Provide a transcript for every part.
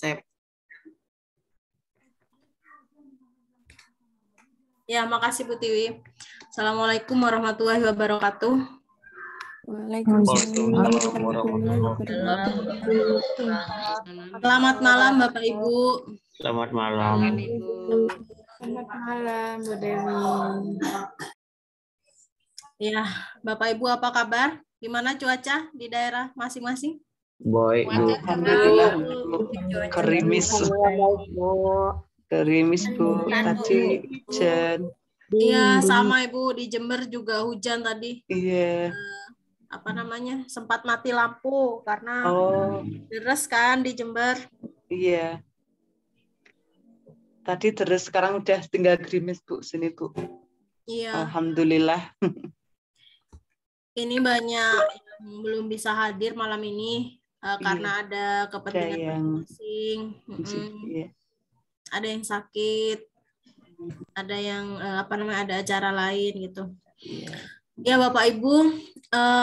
accept. Ya, makasih Bu Tiwi. Assalamualaikum warahmatullahi wabarakatuh. Waalaikumsalam warahmatullahi wabarakatuh. Selamat malam Bapak Ibu. Selamat malam. Selamat malam, Bu Dewi. Ya, Bapak Ibu apa kabar? Gimana cuaca di daerah masing-masing? Boy, Bu. Alhamdulillah, Bu. Gerimis. Gerimis, Bu. Tadi hujan. Iya, sama Ibu, di Jember juga hujan tadi. Iya. Apa namanya? Sempat mati lampu karena Oh, deres kan di Jember. iya. Tadi terus sekarang udah tinggal gerimis, Bu, sini, Bu. Iya, Alhamdulillah. ini banyak yang belum bisa hadir malam ini karena ada kepentingan yang- masing-masing. Iya. Ada yang sakit, ada yang ada acara lain gitu. Iya. Ya Bapak Ibu,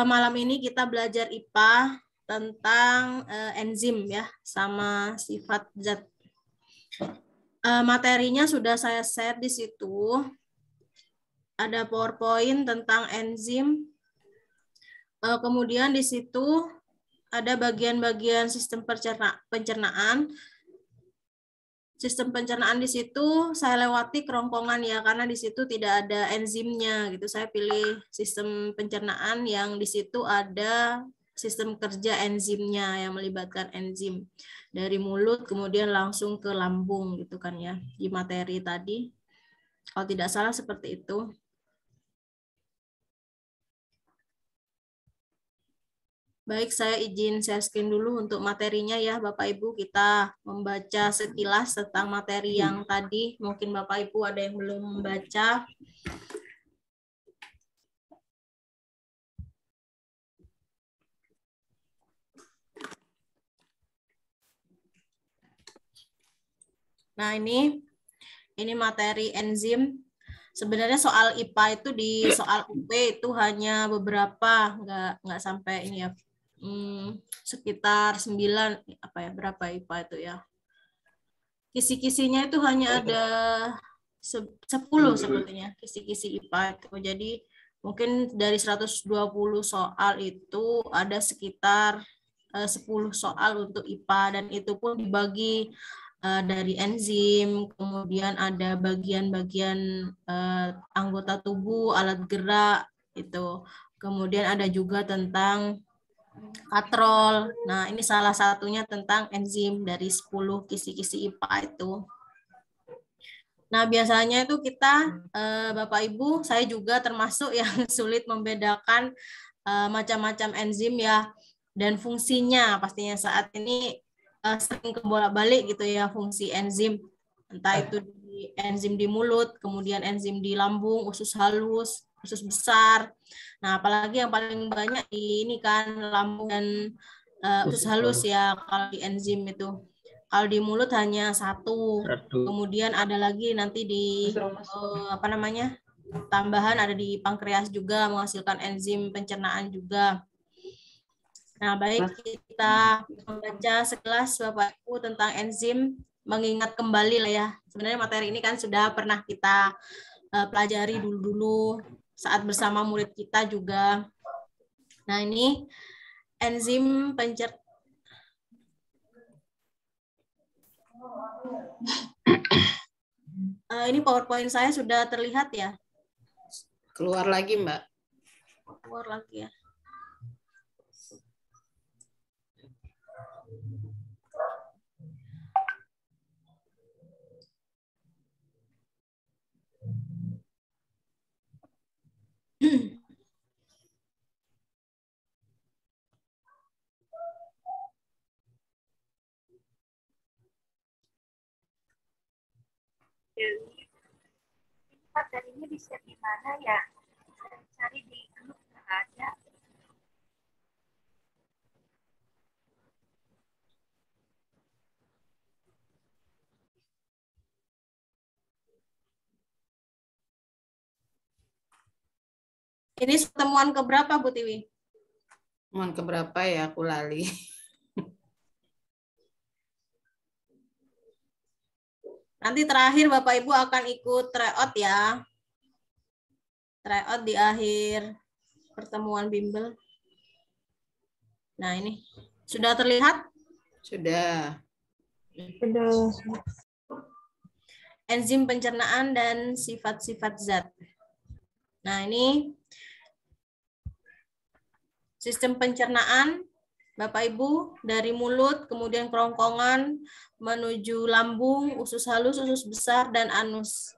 malam ini kita belajar IPA tentang enzim ya sama sifat zat. Materinya sudah saya share di situ. Ada PowerPoint tentang enzim. Kemudian di situ ada bagian-bagian sistem pencernaan. Sistem pencernaan di situ saya lewati kerongkongan ya karena di situ tidak ada enzimnya gitu. Saya pilih sistem pencernaan yang di situ ada sistem kerja enzimnya yang melibatkan enzim dari mulut kemudian langsung ke lambung gitu kan ya di materi tadi. Kalau tidak salah seperti itu. Baik, saya izin share screen dulu untuk materinya ya Bapak Ibu. Kita membaca sekilas tentang materi yang tadi. Mungkin Bapak Ibu ada yang belum membaca. Nah, ini materi enzim. Sebenarnya soal IPA itu di soal UP itu hanya beberapa, nggak sampai ini ya. Sekitar 9 berapa IPA itu ya. Kisi-kisinya itu hanya ada 10 sebetulnya kisi-kisi IPA itu. Jadi mungkin dari 120 soal itu ada sekitar 10 soal untuk IPA dan itu pun dibagi dari enzim, kemudian ada bagian-bagian anggota tubuh, alat gerak itu. Kemudian ada juga tentang katrol. Nah, ini salah satunya tentang enzim dari 10 kisi-kisi IPA itu. Nah, biasanya itu kita, Bapak Ibu, saya juga termasuk yang sulit membedakan macam-macam enzim ya, dan fungsinya pastinya saat ini sering kebolak-balik gitu ya fungsi enzim. Entah itu enzim di mulut, kemudian enzim di lambung, usus halus, usus besar. Nah, apalagi yang paling banyak ini kan lambung dan usus halus ya kalau di enzim itu. Kalau di mulut hanya satu. Kemudian ada lagi nanti di tambahan ada di pankreas juga menghasilkan enzim pencernaan juga. Nah, baik kita membaca sekelas Bapak Ibu tentang enzim, mengingat kembali lah ya. Sebenarnya materi ini kan sudah pernah kita pelajari dulu-dulu saat bersama murid kita juga. Nah, ini enzim pencernaan. Ini PowerPoint saya sudah terlihat ya? Keluar lagi, Mbak. Keluar lagi ya. Materinya bisa di mana ya? Saya cari di grup nggak ada. Ini pertemuan keberapa Bu Tiwi? Pertemuan keberapa ya? Aku lali. Nanti terakhir Bapak Ibu akan ikut tryout ya. Tryout di akhir pertemuan bimbel. Nah, ini sudah terlihat? Sudah. Enzim pencernaan dan sifat-sifat zat. Nah, ini sistem pencernaan Bapak Ibu dari mulut, kemudian kerongkongan, menuju lambung, usus halus, usus besar, dan anus.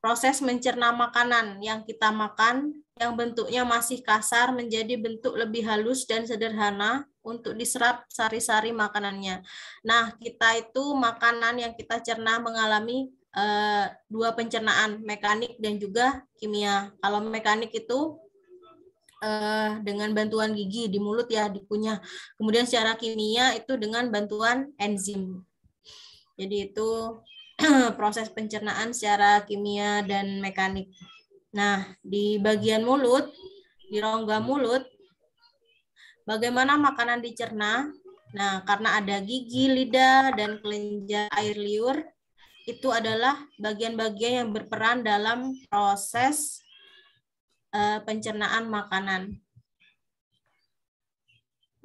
Proses mencerna makanan yang kita makan, yang bentuknya masih kasar, menjadi bentuk lebih halus dan sederhana untuk diserap sari-sari makanannya. Nah, kita itu makanan yang kita cerna mengalami dua pencernaan, mekanik dan juga kimia. Kalau mekanik itu dengan bantuan gigi di mulut ya, dikunyah. Kemudian secara kimia itu dengan bantuan enzim. Jadi itu proses pencernaan secara kimia dan mekanik. Nah, di bagian mulut, di rongga mulut, bagaimana makanan dicerna? Nah, karena ada gigi, lidah, dan kelenjar air liur, itu adalah bagian-bagian yang berperan dalam proses pencernaan makanan.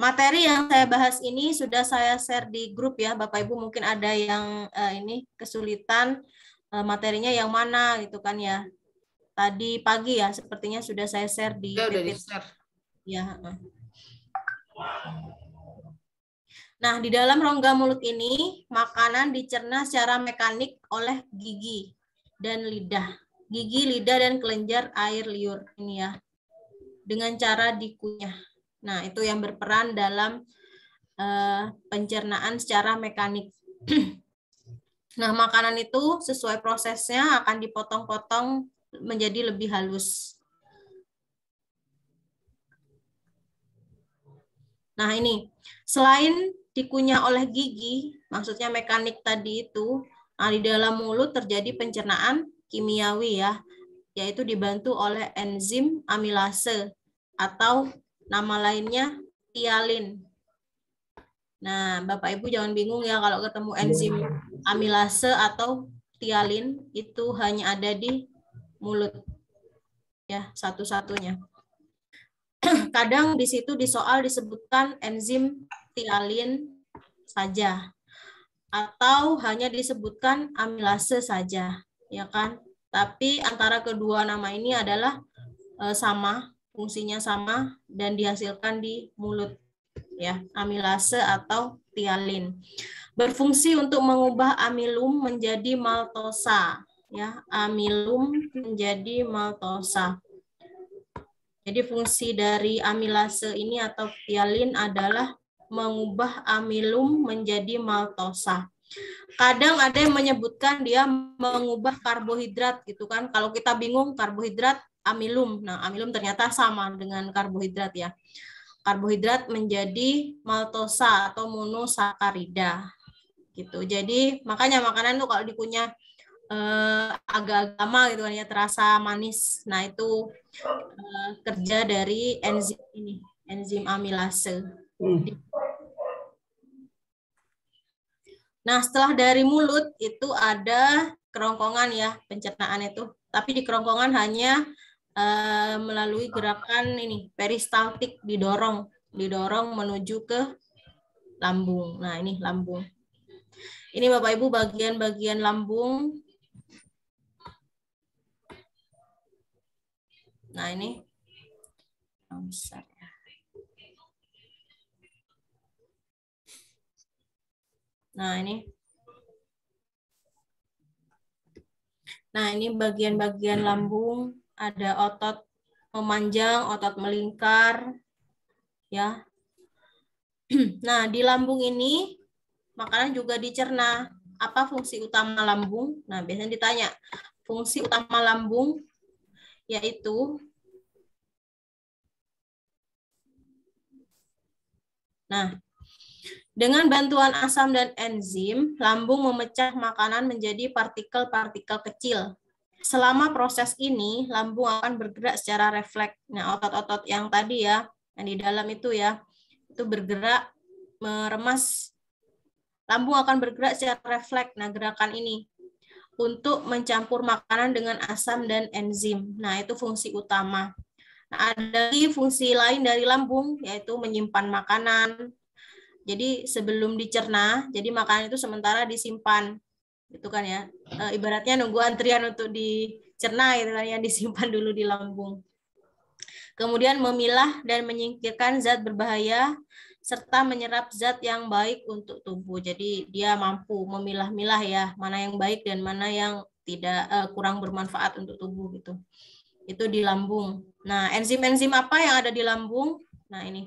Materi yang saya bahas ini sudah saya share di grup ya, Bapak Ibu mungkin ada yang ini kesulitan materinya yang mana gitu kan ya. Tadi pagi ya, sepertinya sudah saya share di Udah share. Ya. Nah, di dalam rongga mulut ini makanan dicerna secara mekanik oleh gigi dan lidah. Gigi, lidah, dan kelenjar air liur ini ya, dengan cara dikunyah. Nah, itu yang berperan dalam pencernaan secara mekanik. Nah, makanan itu sesuai prosesnya akan dipotong-potong menjadi lebih halus. Nah, ini selain dikunyah oleh gigi, maksudnya mekanik tadi itu, nah di dalam mulut terjadi pencernaan kimiawi ya, yaitu dibantu oleh enzim amilase atau nama lainnya tialin. Nah, Bapak Ibu jangan bingung ya kalau ketemu enzim amilase atau tialin, itu hanya ada di mulut ya, satu-satunya. Kadang di situ di soal disebutkan enzim tialin saja atau hanya disebutkan amilase saja, ya kan? Tapi antara kedua nama ini adalah sama, fungsinya sama dan dihasilkan di mulut, ya, amilase atau tialin. Berfungsi untuk mengubah amilum menjadi maltosa, ya, amilum menjadi maltosa. Jadi fungsi dari amilase ini atau tialin adalah mengubah amilum menjadi maltosa. Kadang ada yang menyebutkan dia mengubah karbohidrat gitu kan. Kalau kita bingung karbohidrat, amilum. Nah, amilum ternyata sama dengan karbohidrat ya. Karbohidrat menjadi maltosa atau monosakarida gitu. Jadi makanya makanan tuh kalau dikunyah agak lama gitu kan ya, terasa manis. Nah, itu kerja dari enzim ini, enzim amilase. Nah, setelah dari mulut itu ada kerongkongan ya, pencernaan itu. Tapi di kerongkongan hanya melalui gerakan ini, peristaltik, didorong menuju ke lambung. Nah, ini lambung. Ini Bapak Ibu bagian-bagian lambung. Nah, ini besar ya. Nah, ini. Nah, ini bagian-bagian lambung, ada otot memanjang, otot melingkar, ya. Nah, di lambung ini makanan juga dicerna. Apa fungsi utama lambung? Nah, biasanya ditanya. Fungsi utama lambung yaitu dengan bantuan asam dan enzim, lambung memecah makanan menjadi partikel-partikel kecil. Selama proses ini, lambung akan bergerak secara refleks. Nah, otot-otot yang tadi ya, yang di dalam itu ya, itu bergerak meremas. Lambung akan bergerak secara refleks. Nah, gerakan ini untuk mencampur makanan dengan asam dan enzim. Nah, itu fungsi utama. Nah, ada lagi fungsi lain dari lambung, yaitu menyimpan makanan. Jadi sebelum dicerna, jadi makanan itu sementara disimpan, gitu kan ya. Ibaratnya nunggu antrian untuk dicerna, gitu kan ya, disimpan dulu di lambung. Kemudian memilah dan menyingkirkan zat berbahaya serta menyerap zat yang baik untuk tubuh. Jadi dia mampu memilah-milah ya, mana yang baik dan mana yang tidak kurang bermanfaat untuk tubuh gitu. Itu di lambung. Nah, enzim-enzim apa yang ada di lambung? Nah, ini.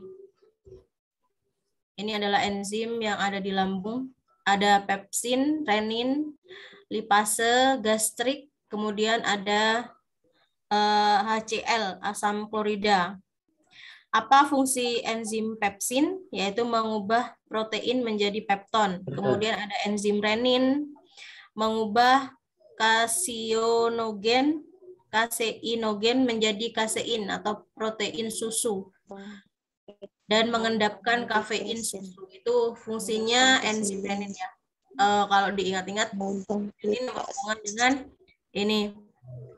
Ini adalah enzim yang ada di lambung. Ada pepsin, renin, lipase, gastrik, kemudian ada HCl, asam klorida. Apa fungsi enzim pepsin? Yaitu mengubah protein menjadi pepton. Kemudian ada enzim renin, mengubah kaseinogen menjadi kasein atau protein susu. Dan mengendapkan kafein susu. Itu fungsinya enzim renin ya. Kalau diingat-ingat, ini berhubungan dengan ini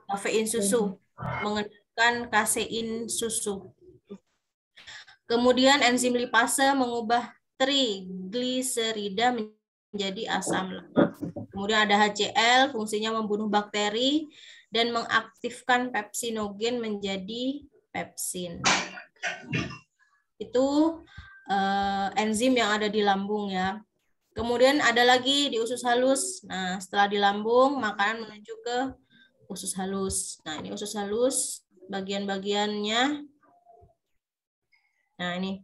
kafein susu, mengendapkan kasein susu. Kemudian enzim lipase mengubah trigliserida menjadi asam lemak. Kemudian ada HCl, fungsinya membunuh bakteri dan mengaktifkan pepsinogen menjadi pepsin. Itu enzim yang ada di lambung ya. Kemudian ada lagi di usus halus. Nah, setelah di lambung, makanan menuju ke usus halus. Nah, ini usus halus, bagian-bagiannya. Nah, ini.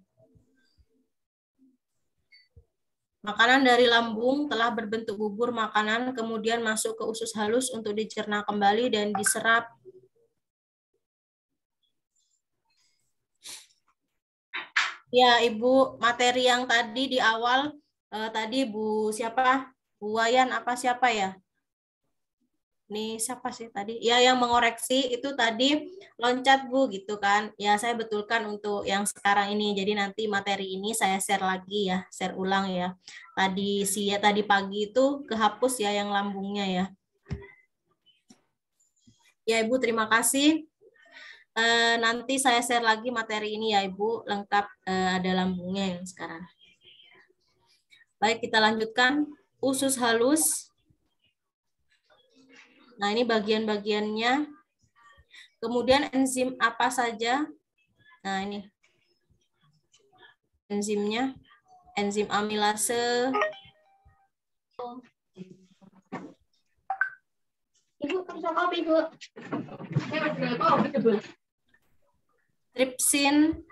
Makanan dari lambung telah berbentuk bubur makanan, kemudian masuk ke usus halus untuk dicerna kembali dan diserap. Ya, Ibu, materi yang tadi di awal, tadi Bu siapa? Bu Wayan apa siapa ya? Nih siapa sih tadi? Ya, yang mengoreksi itu tadi loncat Bu gitu kan. Ya, saya betulkan untuk yang sekarang ini. Jadi nanti materi ini saya share lagi ya, share ulang ya. Tadi pagi itu kehapus ya yang lambungnya ya. Ya, Ibu, terima kasih. Nanti saya share lagi materi ini ya Ibu, lengkap ada lambungnya yang sekarang. Baik, kita lanjutkan. Usus halus. Nah, ini bagian-bagiannya. Kemudian enzim apa saja? Nah, ini. Enzimnya. Enzim amilase. Ibu, bisa kopi, Bu. Kopi, Bu. Tripsin.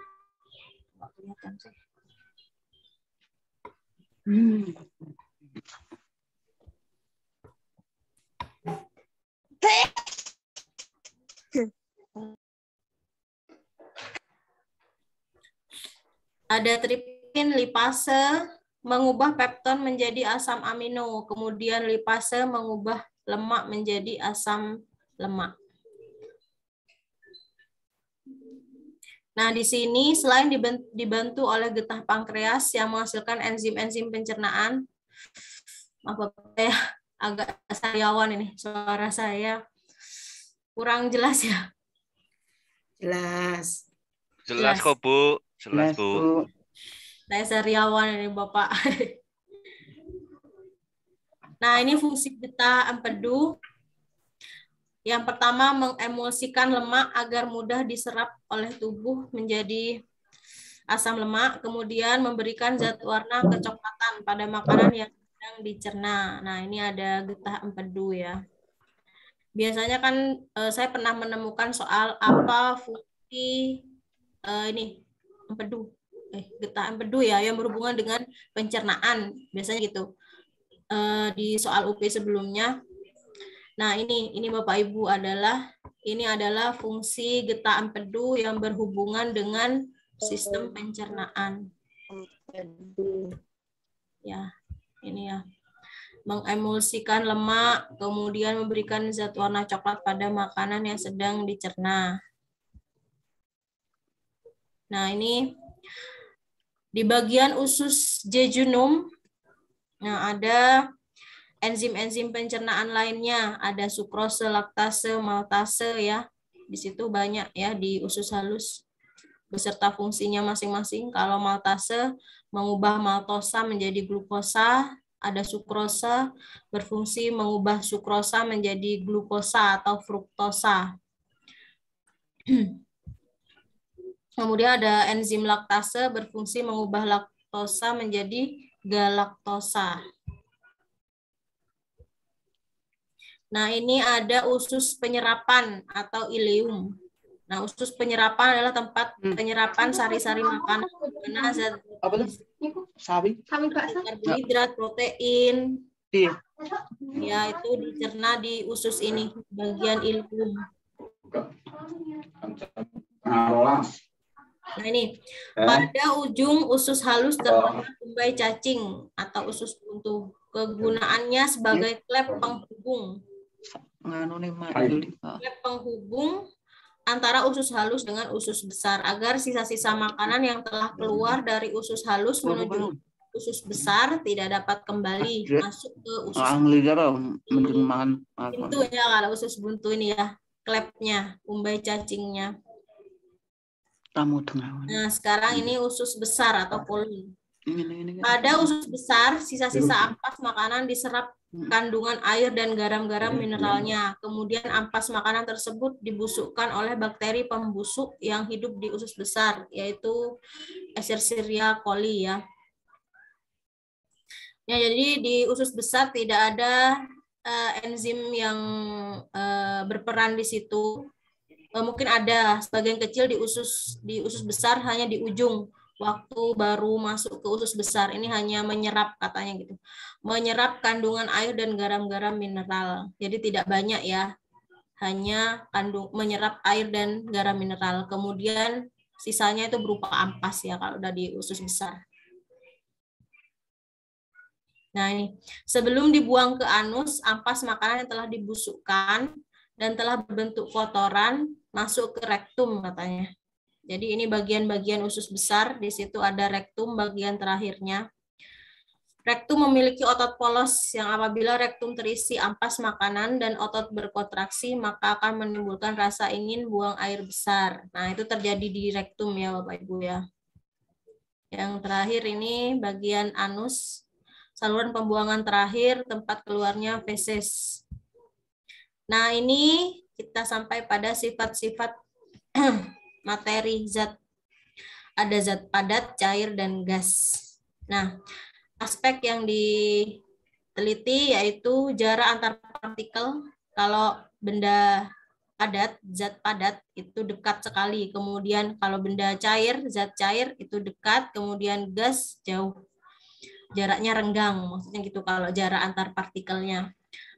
Ada tripsin, lipase mengubah pepton menjadi asam amino, kemudian lipase mengubah lemak menjadi asam lemak. Nah, di sini selain dibantu oleh getah pankreas yang menghasilkan enzim-enzim pencernaan, maaf ya, agak sariawan ini, suara saya kurang jelas ya. Jelas. Jelas kok, Bu. Jelas, Bu. Saya sariawan ini, Bapak. Nah, ini fungsi getah empedu. Yang pertama, mengemulsikan lemak agar mudah diserap oleh tubuh menjadi asam lemak, kemudian memberikan zat warna kecoklatan pada makanan yang sedang dicerna. Nah, ini ada getah empedu ya. Biasanya kan saya pernah menemukan soal apa fungsi ini empedu, getah empedu ya, yang berhubungan dengan pencernaan, biasanya gitu di soal UP sebelumnya. Nah, ini Bapak Ibu ini adalah fungsi getah empedu yang berhubungan dengan sistem pencernaan. Ya, ini ya. Mengemulsikan lemak, kemudian memberikan zat warna coklat pada makanan yang sedang dicerna. Nah, ini di bagian usus jejunum, nah ada enzim-enzim pencernaan lainnya, ada sukrose, laktase, maltase ya. Di situ banyak ya di usus halus beserta fungsinya masing-masing. Kalau maltase mengubah maltosa menjadi glukosa, ada sukrosa berfungsi mengubah sukrosa menjadi glukosa atau fruktosa. Kemudian ada enzim laktase berfungsi mengubah laktosa menjadi galaktosa. Nah, ini ada usus penyerapan atau ileum. Nah, usus penyerapan adalah tempat penyerapan sari-sari makanan. Karena zat karbohidrat, protein, ya itu dicerna di usus ini, bagian ileum. Nah ini, pada ujung usus halus terdapat umbai cacing atau usus buntu. Kegunaannya sebagai klep penghubung. Klep penghubung antara usus halus dengan usus besar agar sisa-sisa makanan yang telah keluar dari usus halus menuju usus besar tidak dapat kembali masuk ke usus buntu ya, kalau usus buntu ini ya, klepnya, umbai cacingnya. Nah, sekarang ini usus besar atau kolon. Pada usus besar, sisa-sisa ampas makanan diserap kandungan air dan garam-garam mineralnya. Kemudian ampas makanan tersebut dibusukkan oleh bakteri pembusuk yang hidup di usus besar, yaitu Escherichia coli ya. Ya, jadi di usus besar tidak ada enzim yang berperan di situ. Mungkin ada sebagian kecil di usus besar, hanya di ujung waktu baru masuk ke usus besar. Ini hanya menyerap katanya gitu. Menyerap kandungan air dan garam-garam mineral. Jadi tidak banyak ya. Hanya menyerap air dan garam mineral. Kemudian sisanya itu berupa ampas ya kalau udah di usus besar. Nah, ini sebelum dibuang ke anus, ampas makanan yang telah dibusukkan dan telah berbentuk kotoran masuk ke rektum katanya. Jadi ini bagian-bagian usus besar, di situ ada rektum bagian terakhirnya. Rektum memiliki otot polos yang apabila rektum terisi ampas makanan dan otot berkontraksi maka akan menimbulkan rasa ingin buang air besar. Nah, itu terjadi di rektum ya Bapak Ibu ya. Yang terakhir ini bagian anus, saluran pembuangan terakhir, tempat keluarnya feses. Nah, ini kita sampai pada sifat-sifat materi zat. Ada zat padat, cair, dan gas. Nah, aspek yang diteliti yaitu jarak antar partikel. Kalau benda padat, zat padat itu dekat sekali. Kemudian kalau benda cair, zat cair itu dekat. Kemudian gas jauh. Jaraknya renggang, maksudnya gitu kalau jarak antar partikelnya.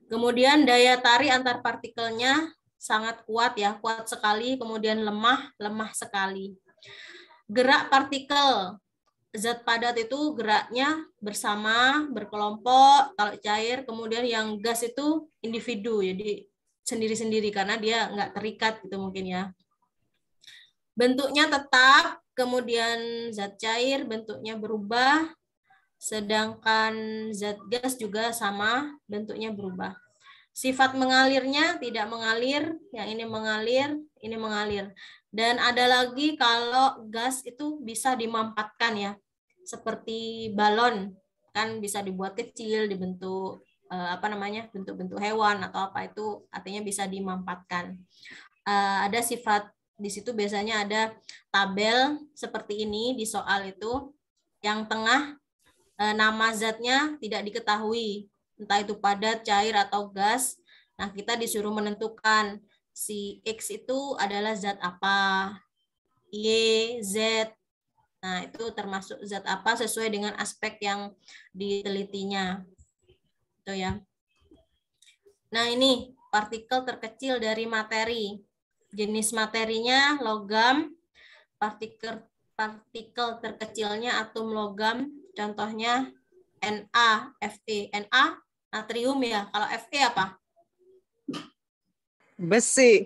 Kemudian daya tarik antar partikelnya sangat kuat ya, kuat sekali, kemudian lemah sekali. Gerak partikel, zat padat itu geraknya bersama, berkelompok, kalau cair, kemudian yang gas itu individu, jadi sendiri-sendiri karena dia nggak terikat gitu mungkin ya. Bentuknya tetap, kemudian zat cair bentuknya berubah, sedangkan zat gas juga sama, bentuknya berubah. Sifat mengalirnya tidak mengalir, yang ini mengalir. Dan ada lagi kalau gas itu bisa dimampatkan ya, seperti balon, kan bisa dibuat kecil, dibentuk bentuk-bentuk hewan atau apa, itu artinya bisa dimampatkan. Ada sifat di situ biasanya ada tabel seperti ini di soal itu, yang tengah nama zatnya tidak diketahui, entah itu padat, cair, atau gas. Nah, kita disuruh menentukan si X itu adalah zat apa, Y, Z. Nah, itu termasuk zat apa sesuai dengan aspek yang ditelitinya. Itu ya. Nah, ini partikel terkecil dari materi. Jenis materinya logam, partikel terkecilnya atom logam. Contohnya Na, Fe. Na natrium ya. Kalau Fe apa? Besi.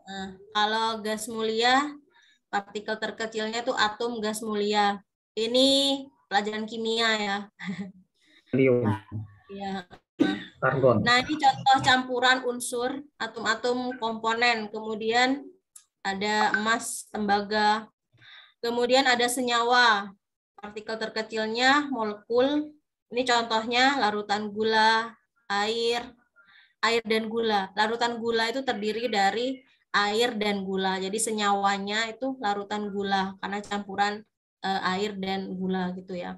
Nah, kalau gas mulia, partikel terkecilnya itu atom gas mulia. Ini pelajaran kimia ya. Helium. Ya. Karbon. Nah, ini contoh campuran unsur atom-atom komponen. Kemudian ada emas, tembaga. Kemudian ada senyawa. Partikel terkecilnya molekul. Ini contohnya larutan gula, air dan gula. Larutan gula itu terdiri dari air dan gula. Jadi senyawanya itu larutan gula karena campuran air dan gula gitu ya.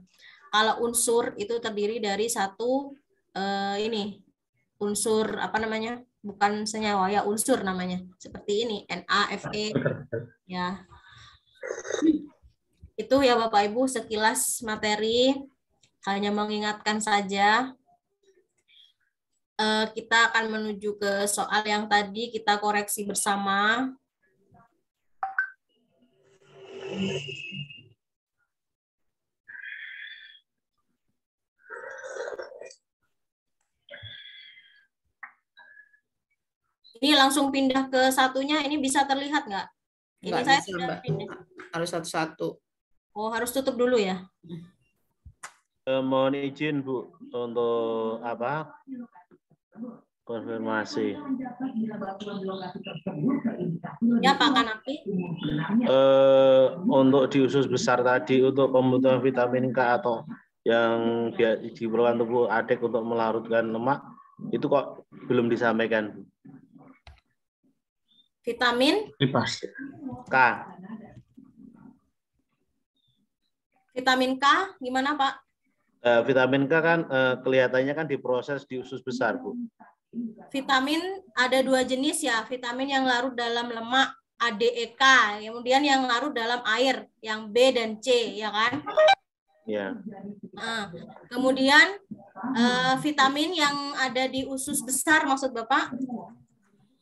Kalau unsur itu terdiri dari satu unsur apa namanya? Bukan senyawa ya, unsur namanya. Seperti ini, NaFe ya. Itu ya Bapak Ibu sekilas materi, hanya mengingatkan saja. Kita akan menuju ke soal yang tadi kita koreksi bersama. Ini langsung pindah ke satunya, ini bisa terlihat nggak? Ini Nggak saya bisa, sudah Mbak. pindah. Harus satu-satu. Oh, harus tutup dulu ya? Mohon izin Bu untuk apa? Konfirmasi. Ya Pak Kanapi. Untuk di usus besar tadi untuk pembutuhan vitamin K atau yang diperlukan tubuh adek untuk melarutkan lemak itu kok belum disampaikan Bu. Vitamin K. Vitamin K gimana Pak? Vitamin K kan kelihatannya kan diproses di usus besar Bu. Vitamin ada dua jenis ya, vitamin yang larut dalam lemak ADEK, kemudian yang larut dalam air yang B dan C ya kan? Ya. Nah, kemudian vitamin yang ada di usus besar maksud Bapak?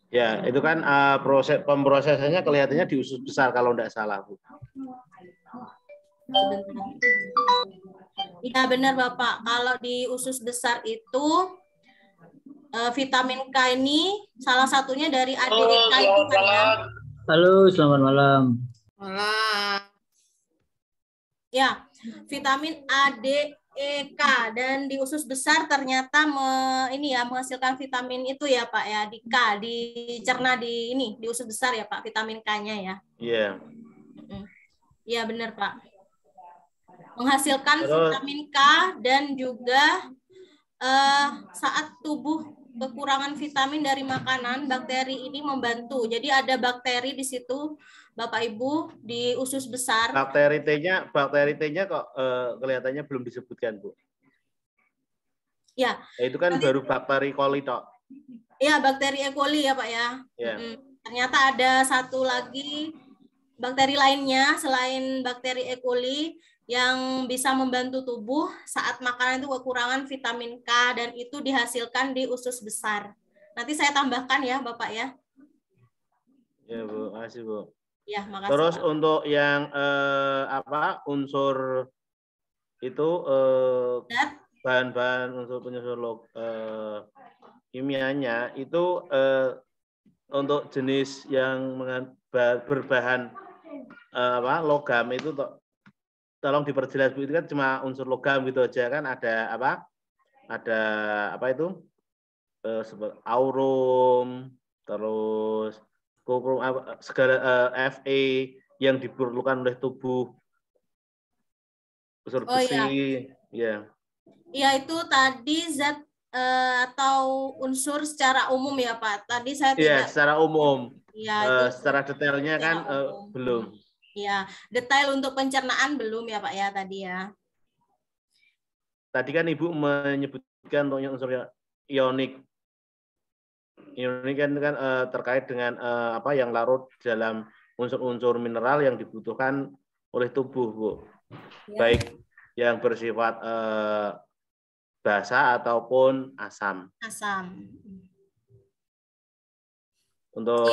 Ya, itu kan proses pemrosesannya kelihatannya di usus besar kalau tidak salah Bu. Iya benar Bapak, kalau di usus besar itu vitamin K ini salah satunya dari ADEK itu kan ya. Halo, selamat malam. Malah. Ya, vitamin ADEK dan di usus besar ternyata menghasilkan vitamin itu ya Pak ya, di K, dicerna di usus besar ya Pak, vitamin K-nya ya. Iya. Iya benar Pak. Menghasilkan vitamin K dan juga saat tubuh kekurangan vitamin dari makanan, bakteri ini membantu. Jadi ada bakteri di situ, Bapak Ibu, di usus besar. Bakteri T-nya kok kelihatannya belum disebutkan, Bu. Ya. Itu kan baru bakteri coli tok. Iya, bakteri E. coli ya, Pak ya. Ya. Ternyata ada satu lagi bakteri lainnya selain bakteri E. coli yang bisa membantu tubuh saat makanan itu kekurangan vitamin K dan itu dihasilkan di usus besar. Nanti saya tambahkan ya, Bapak ya. Ya, Bu. Makasih, Bu. Ya, makasih. Terus Pak. untuk yang unsur itu bahan-bahan unsur penyusun kimianya itu untuk jenis yang berbahan logam itu tolong diperjelas Bu, itu kan cuma unsur logam gitu aja kan, ada apa itu seperti aurum, terus kukrum, segala Fe yang diperlukan oleh tubuh, unsur besi, ya. Iya itu tadi zat atau unsur secara umum ya Pak. Tadi saya tidak. Iya secara umum. Ya, secara detailnya kan belum. Ya, detail untuk pencernaan belum ya Pak ya tadi ya. Tadi kan Ibu menyebutkan untuk unsur ionik. Ionik kan terkait dengan apa yang larut dalam unsur-unsur mineral yang dibutuhkan oleh tubuh, Bu. Ya. Baik yang bersifat basa ataupun asam. Asam. Untuk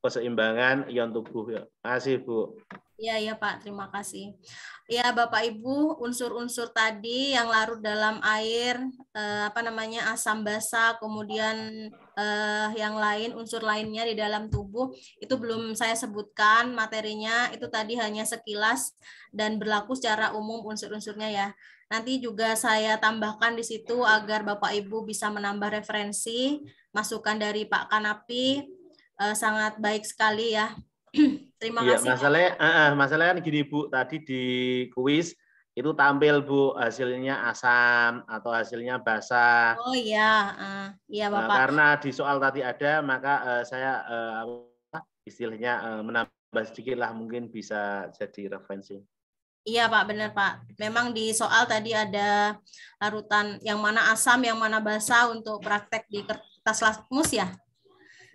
keseimbangan ion tubuh ya. Terima kasih Bu. Iya Pak, terima kasih. Ya Bapak Ibu, unsur-unsur tadi yang larut dalam air, asam basa, kemudian yang lain, unsur lainnya di dalam tubuh, itu belum saya sebutkan materinya, itu tadi hanya sekilas dan berlaku secara umum unsur-unsurnya ya. Nanti juga saya tambahkan di situ agar Bapak Ibu bisa menambah referensi. Masukan dari Pak Kanapi sangat baik sekali ya. Terima Iya, kasih. masalahnya kan gini Bu, tadi di kuis itu tampil Bu hasilnya asam atau hasilnya basah. Oh iya, iya Nah, Bapak. karena di soal tadi ada, maka saya istilahnya menambah sedikit lah, mungkin bisa jadi referensi. Iya Pak, benar Pak. Memang di soal tadi ada larutan yang mana asam, yang mana basa untuk praktek di kertas lakmus ya?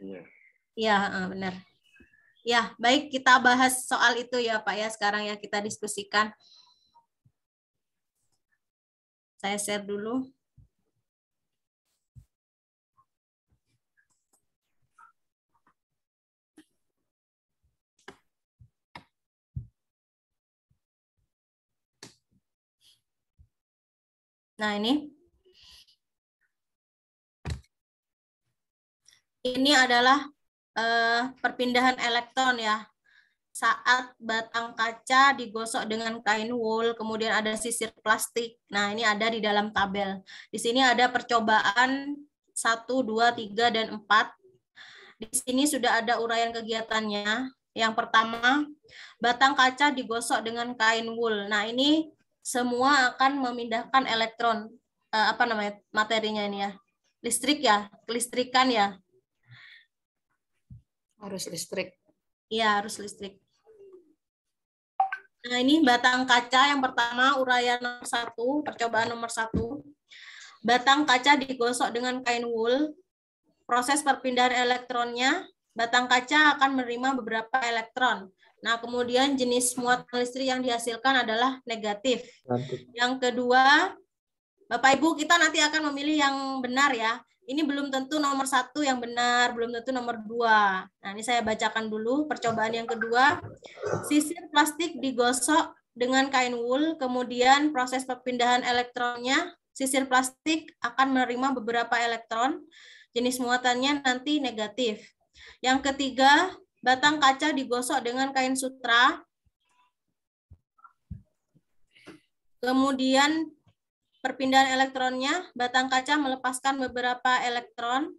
Iya. Iya, benar. Ya, baik kita bahas soal itu ya Pak ya, sekarang ya kita diskusikan. Saya share dulu. Nah, ini adalah perpindahan elektron ya. Saat batang kaca digosok dengan kain wool, kemudian ada sisir plastik. Nah, ini ada di dalam tabel. Di sini ada percobaan 1, 2, 3, dan 4. Di sini sudah ada uraian kegiatannya. Yang pertama, batang kaca digosok dengan kain wool. Nah, ini semua akan memindahkan elektron. Apa namanya materinya ini ya? Listrik ya, kelistrikan ya. Harus listrik. Iya, harus listrik. Nah, ini batang kaca yang pertama, uraian nomor 1, percobaan nomor 1. Batang kaca digosok dengan kain wool. Proses perpindahan elektronnya, batang kaca akan menerima beberapa elektron. Nah, kemudian jenis muatan listrik yang dihasilkan adalah negatif. Yang kedua, Bapak Ibu, kita nanti akan memilih yang benar ya. Ini belum tentu nomor 1 yang benar, belum tentu nomor 2. Nah, ini saya bacakan dulu percobaan yang kedua. Sisir plastik digosok dengan kain wool, kemudian proses perpindahan elektronnya, sisir plastik akan menerima beberapa elektron, jenis muatannya nanti negatif. Yang ketiga, batang kaca digosok dengan kain sutra, kemudian perpindahan elektronnya, batang kaca melepaskan beberapa elektron,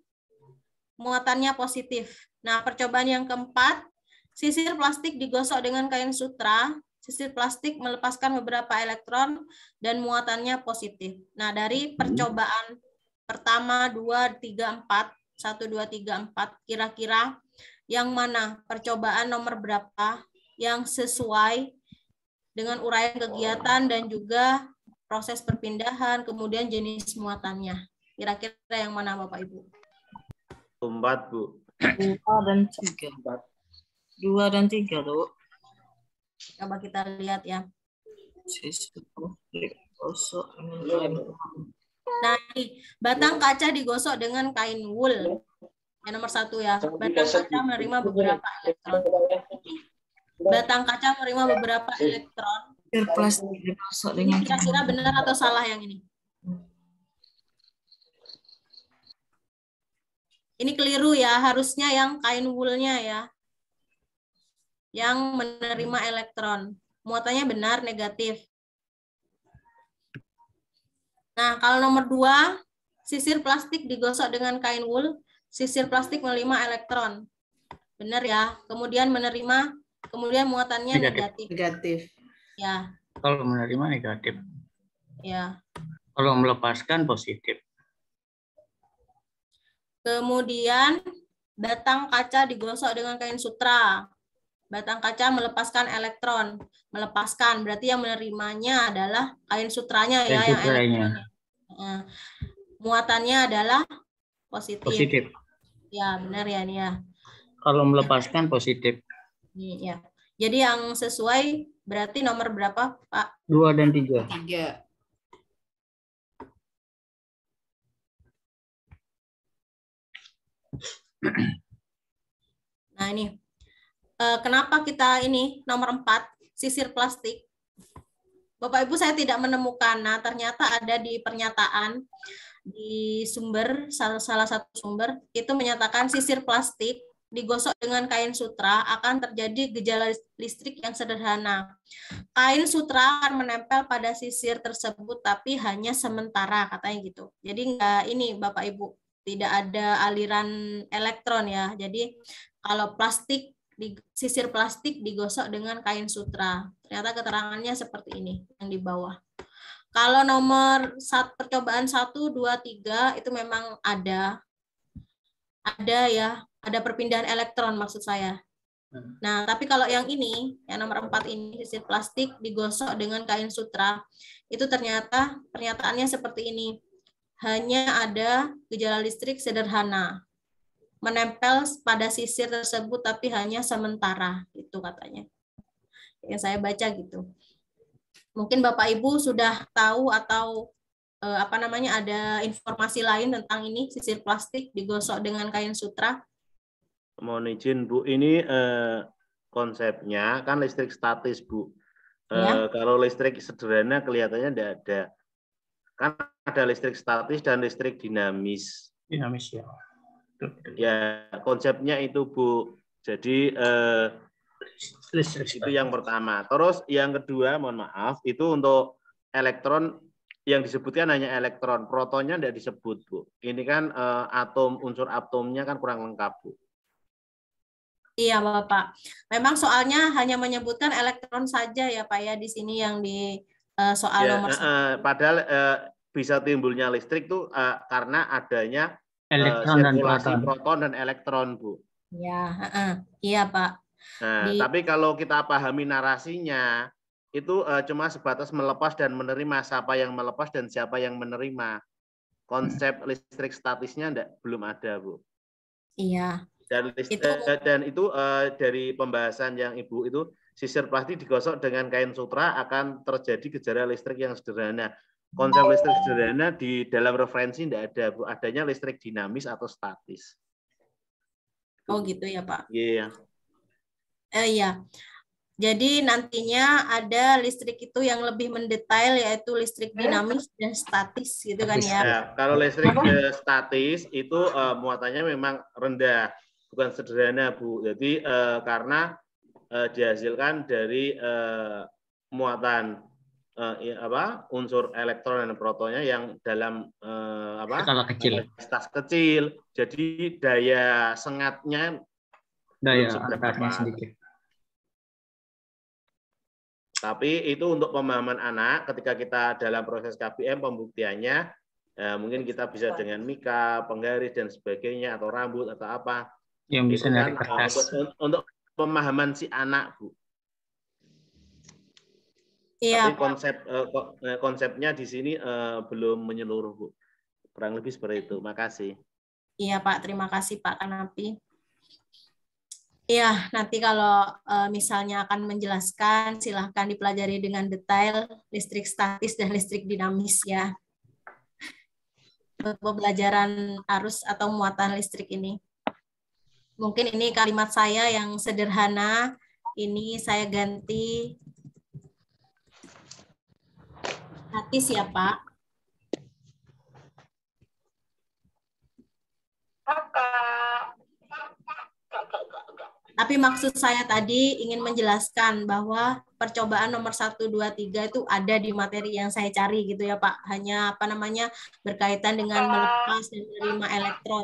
muatannya positif. Nah, percobaan yang keempat, sisir plastik digosok dengan kain sutra, sisir plastik melepaskan beberapa elektron, dan muatannya positif. Nah, dari percobaan pertama, 2, 3, 4, 1, 2, 3, 4, kira-kira yang mana percobaan nomor berapa yang sesuai dengan uraian kegiatan dan juga proses perpindahan, kemudian jenis muatannya. Kira-kira yang mana Bapak Ibu? 4, Bu. 2 dan 3. 2 dan 3, Bu. Coba kita lihat ya. Nah, ini batang kaca digosok dengan kain wool. Yang nomor 1 ya. Batang kaca menerima beberapa elektron. Batang kaca menerima beberapa elektron. Plastik digosok dengan kira-kira benar atau salah yang ini? Ini keliru ya, harusnya yang kain woolnya ya. Yang menerima elektron. Muatannya benar, negatif. Nah, kalau nomor 2, sisir plastik digosok dengan kain wool, sisir plastik menerima elektron. Benar ya. Kemudian menerima, kemudian muatannya negatif. Negatif. Ya. Kalau menerima negatif. Ya. Kalau melepaskan positif. Kemudian batang kaca digosok dengan kain sutra. Batang kaca melepaskan elektron. Melepaskan berarti yang menerimanya adalah kain sutranya ya, yang elektronnya. Muatannya adalah positif. Positif. Ya, benar ya ini ya. Kalau melepaskan positif. Ya. Jadi yang sesuai berarti nomor berapa, Pak? 2 dan 3. 3. Nah, ini. Kenapa kita ini nomor 4, sisir plastik? Bapak Ibu, saya tidak menemukan. Nah, ternyata ada di pernyataan di sumber, salah satu sumber, itu menyatakan sisir plastik digosok dengan kain sutra akan terjadi gejala listrik yang sederhana. Kain sutra akan menempel pada sisir tersebut tapi hanya sementara, katanya gitu. Jadi enggak ini Bapak Ibu, tidak ada aliran elektron ya. Jadi kalau plastik, sisir plastik digosok dengan kain sutra. Ternyata keterangannya seperti ini yang di bawah. Kalau nomor percobaan 1, 2, 3 itu memang ada ya, ada perpindahan elektron maksud saya. Nah, tapi kalau yang ini, yang nomor 4 ini, sisir plastik digosok dengan kain sutra, itu ternyata pernyataannya seperti ini. Hanya ada gejala listrik sederhana. Menempel pada sisir tersebut tapi hanya sementara, itu katanya. Yang saya baca gitu. Mungkin Bapak Ibu sudah tahu atau ada informasi lain tentang ini, sisir plastik digosok dengan kain sutra. Mohon izin Bu, ini konsepnya kan listrik statis Bu. Ya. Kalau listrik sederhana kelihatannya tidak ada. Kan ada listrik statis dan listrik dinamis. Dinamis ya. Ya, konsepnya itu Bu. Jadi itu yang pertama. Terus yang kedua, mohon maaf, itu untuk elektron yang disebutkan hanya elektron, protonnya tidak disebut Bu. Ini kan unsur atomnya kan kurang lengkap Bu. Iya Bapak. Memang soalnya hanya menyebutkan elektron saja ya Pak ya di sini yang di soal ya, nomor 1. Padahal bisa timbulnya listrik tuh karena adanya elektron dan sirkulasi proton. proton dan elektron Bu. Ya, iya Pak. Nah, tapi kalau kita pahami narasinya, itu cuma sebatas melepas dan menerima, siapa yang melepas dan siapa yang menerima. Konsep listrik statisnya belum ada, Bu. Iya. Dan itu dari pembahasan yang Ibu itu, sisir plastik digosok dengan kain sutra akan terjadi gejala listrik yang sederhana. Konsep listrik sederhana di dalam referensi tidak ada, Bu. Adanya listrik dinamis atau statis. Oh gitu ya Pak. Iya. Iya. Jadi nantinya ada listrik itu yang lebih mendetail yaitu listrik dinamis dan statis gitu kan ya. Nah, kalau listrik statis itu muatannya memang rendah, bukan sederhana Bu. Jadi karena dihasilkan dari muatan unsur elektron dan protonnya yang dalam skala kecil. kapasitas kecil. Jadi daya sengatnya angkatnya sedikit. Tapi itu untuk pemahaman anak, ketika kita dalam proses KBM pembuktiannya, mungkin kita bisa dengan mika, penggaris, dan sebagainya, atau rambut, atau apa. Yang bisa dari kan, kertas. untuk pemahaman si anak, Bu. Iya. Tapi konsepnya di sini belum menyeluruh, Bu. Kurang lebih seperti itu. Makasih. Iya, Pak. Terima kasih, Pak Kanapi. Ya, nanti kalau misalnya akan menjelaskan, silahkan dipelajari dengan detail listrik statis dan listrik dinamis ya. Pembelajaran arus atau muatan listrik ini. Mungkin ini kalimat saya yang sederhana, ini saya ganti statis ya Pak. Tapi maksud saya tadi ingin menjelaskan bahwa percobaan nomor 1, 2, 3 itu ada di materi yang saya cari gitu ya Pak. Hanya berkaitan dengan melepas dan menerima elektron,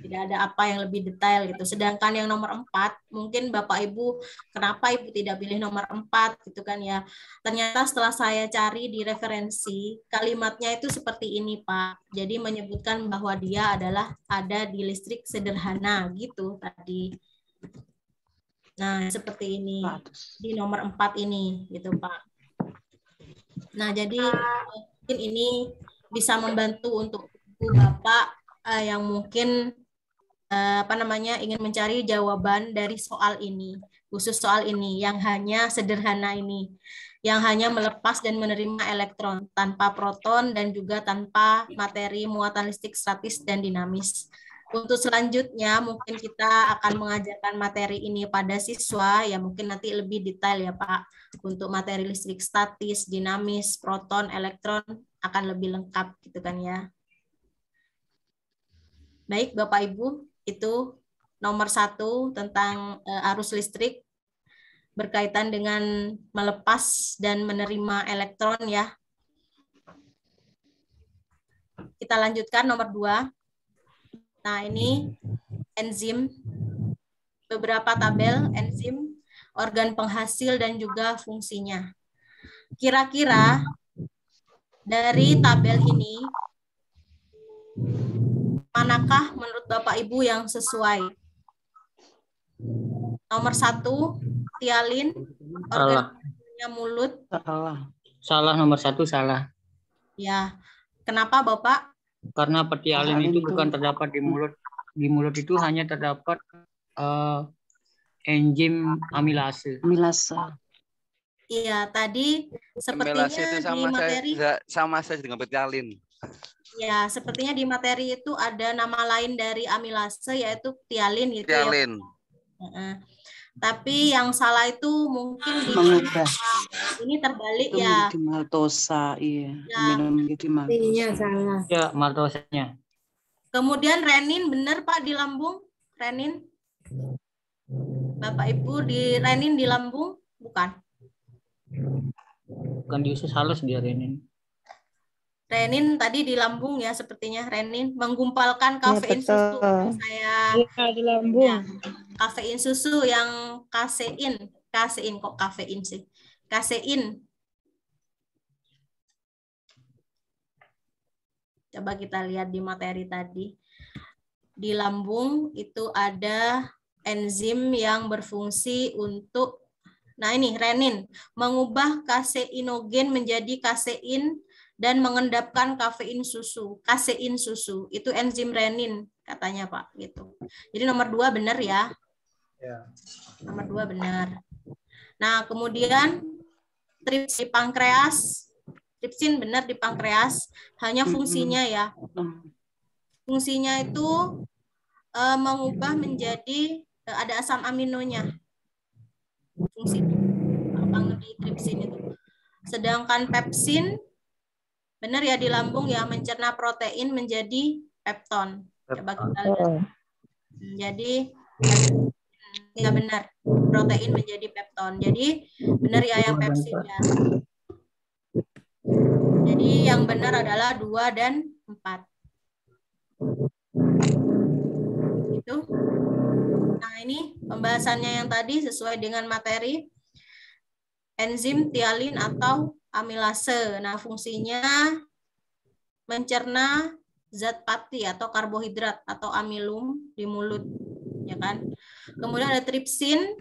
tidak ada apa yang lebih detail gitu. Sedangkan yang nomor 4, mungkin Bapak Ibu kenapa Ibu tidak pilih nomor 4 gitu kan ya. Ternyata setelah saya cari di referensi, kalimatnya itu seperti ini Pak. Jadi menyebutkan bahwa dia adalah ada di listrik sederhana gitu tadi. Nah, seperti ini di nomor 4 ini gitu, Pak. Nah, jadi mungkin ini bisa membantu untuk Ibu Bapak yang mungkin ingin mencari jawaban dari soal ini, khusus soal ini yang hanya sederhana ini, yang hanya melepas dan menerima elektron tanpa proton dan juga tanpa materi muatan listrik statis dan dinamis. Untuk selanjutnya mungkin kita akan mengajarkan materi ini pada siswa, ya mungkin nanti lebih detail ya Pak. Untuk materi listrik statis, dinamis, proton, elektron akan lebih lengkap gitu kan ya. Baik Bapak Ibu, itu nomor 1 tentang arus listrik berkaitan dengan melepas dan menerima elektron ya. Kita lanjutkan nomor 2. Nah, ini enzim, beberapa tabel enzim, organ penghasil dan juga fungsinya. Kira-kira dari tabel ini manakah menurut Bapak Ibu yang sesuai? Nomor 1, tialin, organ penghasilnya mulut. Salah nomor 1 salah. Ya, kenapa Bapak? Karena petialin itu bukan terdapat di mulut. Di mulut itu hanya terdapat enzim amilase. Iya, tadi sepertinya itu di materi sama saja dengan petialin. ya, sepertinya di materi itu ada nama lain dari amilase yaitu tialin gitu Tialin. ya. Tapi yang salah itu mungkin di ini terbalik itu ya. Di maltosa, iya. Ya. Iya, salah. Ya, maltosanya. Kemudian renin benar Pak di lambung? Renin? Bapak Ibu di renin di lambung? Bukan. Bukan di usus halus dia renin. Renin tadi di lambung ya sepertinya renin menggumpalkan kafein susu. Saya di lambung. ya, kafein susu yang kasein kok kafein sih. Kasein. Coba kita lihat di materi tadi. Di lambung itu ada enzim yang berfungsi untuk, nah ini renin, mengubah kaseinogen menjadi kasein dan mengendapkan kafein susu, kasein susu. Itu enzim renin katanya Pak gitu. Jadi nomor 2 benar ya. Nomor 2 benar. Nah, kemudian tripsin di pankreas. Tripsin benar di pankreas, hanya fungsinya ya. Fungsinya itu mengubah menjadi ada asam aminonya. Fungsinya apa di tripsin itu. Sedangkan pepsin benar ya di lambung ya, mencerna protein menjadi pepton. Coba kita lihat. Jadi ya benar, protein menjadi pepton. Jadi benar ya yang pepsin ya. Jadi yang benar adalah 2 dan 4. Itu. Nah, ini pembahasannya yang tadi sesuai dengan materi enzim tialin atau amilase. Nah, fungsinya mencerna zat pati atau karbohidrat atau amilum di mulut, ya kan? Kemudian ada tripsin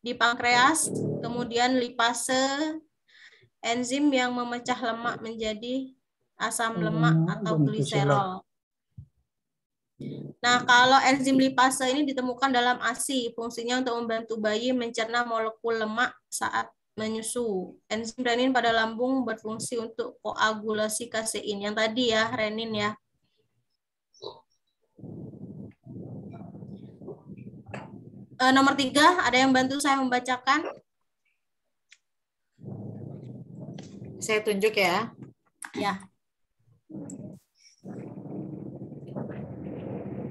di pankreas, kemudian lipase, enzim yang memecah lemak menjadi asam lemak atau gliserol. Nah, kalau enzim lipase ini ditemukan dalam ASI, fungsinya untuk membantu bayi mencerna molekul lemak saat menyusu. Enzim renin pada lambung berfungsi untuk koagulasi kasein. Yang tadi ya, renin ya. Nomor 3, ada yang bantu saya membacakan? Saya tunjuk ya. Ya.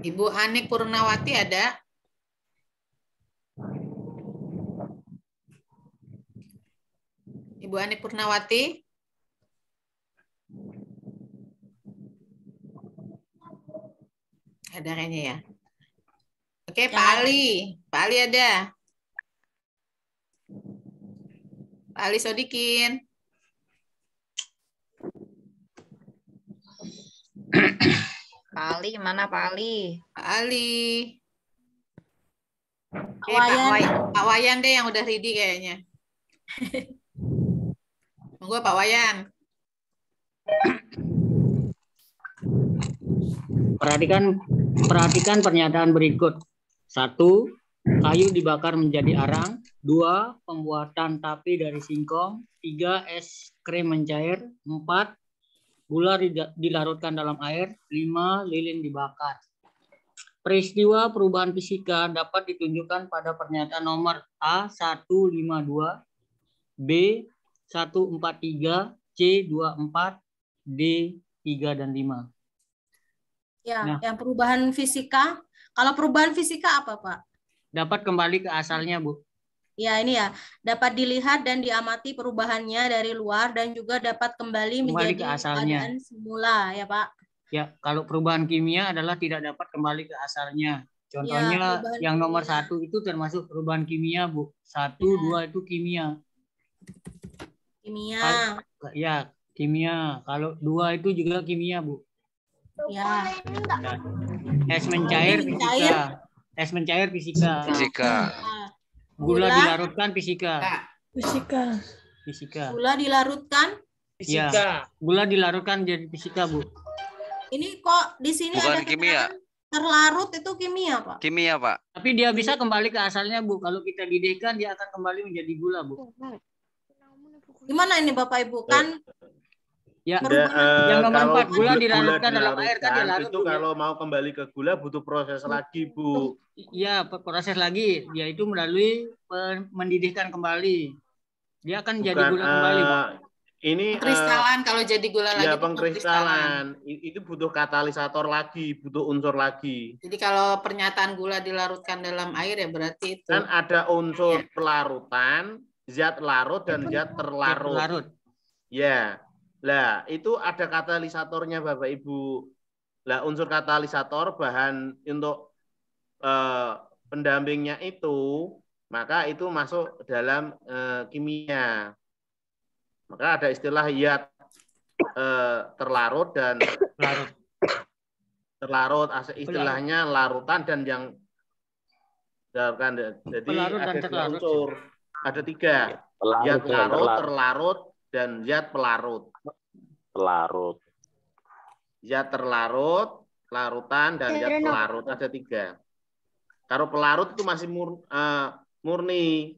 Ibu Anik Purnawati ada? Ibu Anik Purnawati? Ada kayaknya ya. Oke, Pak Ali. Pak Ali ada? Pak Ali Sodikin. Pak Ali, mana Pak Ali? Pak Ali. Oke, Wayan. Pak Wayan deh yang udah ready kayaknya. Monggo Pak Wayan. Perhatikan pernyataan berikut. 1. Kayu dibakar menjadi arang. 2. Pembuatan tapi dari singkong. 3. Es krim mencair. 4. Gula dilarutkan dalam air. 5. Lilin dibakar. Peristiwa perubahan fisika dapat ditunjukkan pada pernyataan nomor A152, B143, C24, D3 dan 5. Ya, Nah. yang perubahan fisika. Kalau perubahan fisika apa, Pak? Dapat kembali ke asalnya, Bu. Ya, ini ya. Dapat dilihat dan diamati perubahannya dari luar dan juga dapat kembali Kembali menjadi ke asalnya. keadaan semula, ya, Pak. Ya, kalau perubahan kimia adalah tidak dapat kembali ke asalnya. Contohnya perubahan yang nomor kimia. 1 itu termasuk perubahan kimia, Bu. 1, Ya. 2 itu kimia. Kimia. Ya, kimia. Kalau 2 itu juga kimia, Bu. Ya. Nah, es mencair Ini fisika. Es mencair fisika. Fisika. Gula dilarutkan fisika. Fisika. Fisika. Gula dilarutkan. Ya, gula dilarutkan jadi fisika, Bu. Ini kok di sini Bukan ada kimia. keterangan terlarut itu kimia, Pak. Kimia, Pak. Tapi dia bisa kembali ke asalnya, Bu. Kalau kita didihkan, dia akan kembali menjadi gula, Bu. Gimana ini Bapak Ibu? Kan Ya, yang nomor 4, gula gula dilarutkan dalam air kan dia larut. itu Bu, kalau mau kembali ke gula butuh proses lagi, Bu. Iya, proses lagi, yaitu melalui mendidihkan kembali. Dia akan jadi gula kembali, Bu. Ini Pengkristalan kalau jadi gula lagi. ya itu pengkristalan. Itu butuh katalisator lagi, butuh unsur lagi. Jadi kalau pernyataan gula dilarutkan dalam air ya berarti itu. Kan ada unsur pelarutan, zat larut dan zat terlarut. Ya. Lah, itu ada katalisatornya Bapak Ibu. Lah, unsur katalisator bahan untuk pendampingnya itu, maka itu masuk dalam kimia. Maka ada istilah zat terlarut dan terlarut, istilahnya larutan dan yang jadi ada 2 unsur, ada 3, zat larut, terlarut, dan zat pelarut. Zat terlarut, larutan, dan zat pelarut ada 3. Kalau pelarut itu masih murni.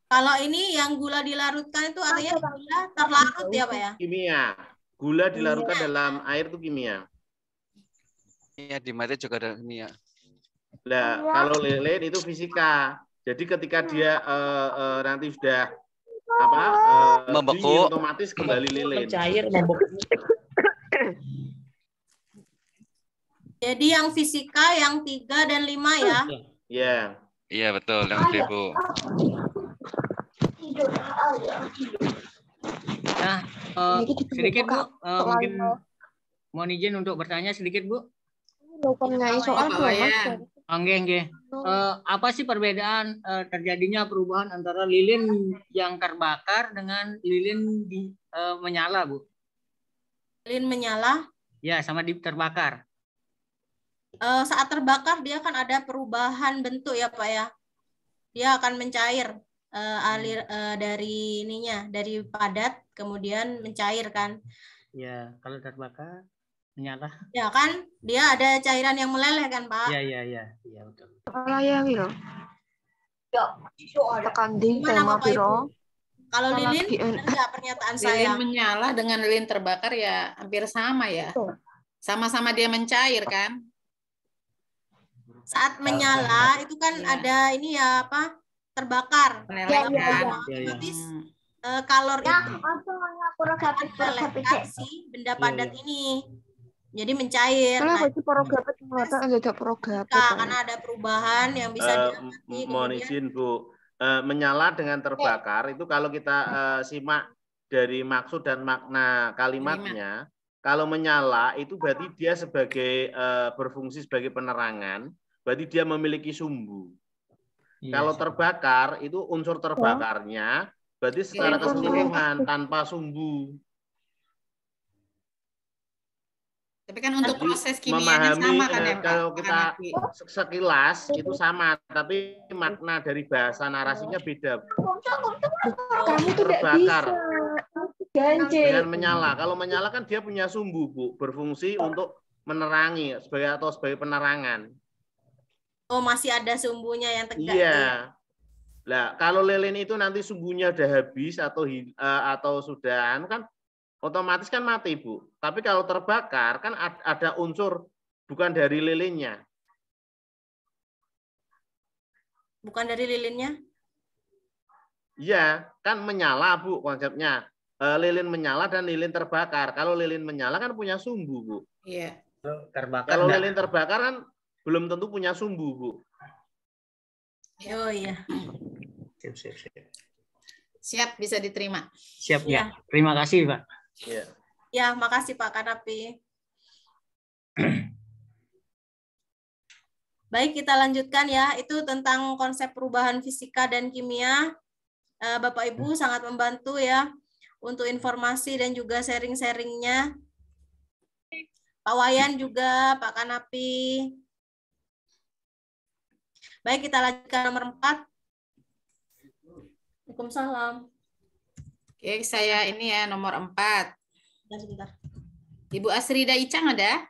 kalau ini yang gula dilarutkan itu artinya gula terlarut ya, Pak ya? Kimia. Gula dilarutkan dalam air itu kimia. Iya, di mati juga ada kimia. Nah, kalau lilin itu fisika. Jadi ketika dia nanti sudah membeku, dingin, otomatis kembali lilin. Mencair, membeku. Jadi yang fisika yang 3 dan 5 ya? Iya. Iya, betul, yang Ibu. Nah, sedikit Bu, mungkin mohon izin untuk bertanya sedikit Bu. Enggak. Apa sih perbedaan terjadinya perubahan antara lilin yang terbakar dengan lilin menyala, Bu? Lilin menyala? Ya, sama terbakar. Saat terbakar dia kan ada perubahan bentuk ya, Pak ya. Dia akan mencair dari ininya, dari padat kemudian mencair kan. Ya, kalau terbakar menyala. Ya kan, dia ada cairan yang meleleh kan, Pak? Iya, betul. Gimana Bapak Ibu? Kalau lilin, enggak pernyataan saya. Lilin menyala dengan lilin terbakar ya hampir sama ya. Sama-sama dia mencair kan? Saat menyala itu kan ada ini ya apa? Terbakar. Otomatis kalor itu melelehkan si benda padat ini. Jadi mencair. Nah, karena ada perubahan yang bisa diamati. Mohon izin Bu, menyala dengan terbakar itu kalau kita simak dari maksud dan makna kalimatnya, kalau menyala itu berarti dia sebagai berfungsi sebagai penerangan, berarti dia memiliki sumbu. Kalau terbakar itu unsur terbakarnya berarti secara keseluruhan tanpa sumbu. Tapi kan untuk proses kimianya sama kan ya, Pak? Kalau kita sekilas itu sama, tapi makna dari bahasa narasinya beda. Terbakar dengan menyala. Kalau menyala kan dia punya sumbu, Bu, berfungsi untuk menerangi sebagai penerangan. Oh, masih ada sumbunya yang tegak. Iya. Nah, kalau lilin itu nanti sumbunya udah habis atau sudah kan otomatis kan mati, Bu. Tapi kalau terbakar kan ada unsur bukan dari lilinnya. Bukan dari lilinnya? Iya, kan menyala, Bu, konsepnya. lilin menyala dan lilin terbakar. Kalau lilin menyala kan punya sumbu, Bu. Iya. Terbakar Kalau enggak? lilin terbakar kan belum tentu punya sumbu, Bu. Oh iya. Siap. Siap, bisa diterima. Siap Iya. ya. Terima kasih, Pak. Iya. Ya, makasih Pak Kanapi. Baik, kita lanjutkan ya. Itu tentang konsep perubahan fisika dan kimia. Bapak Ibu sangat membantu ya untuk informasi dan juga sharing-sharingnya. Pak Wayan juga, Pak Kanapi. Baik, kita lanjutkan nomor 4. Waalaikumsalam. Oke, saya ini ya nomor 4. Sebentar. Ibu Asrida Icang ada?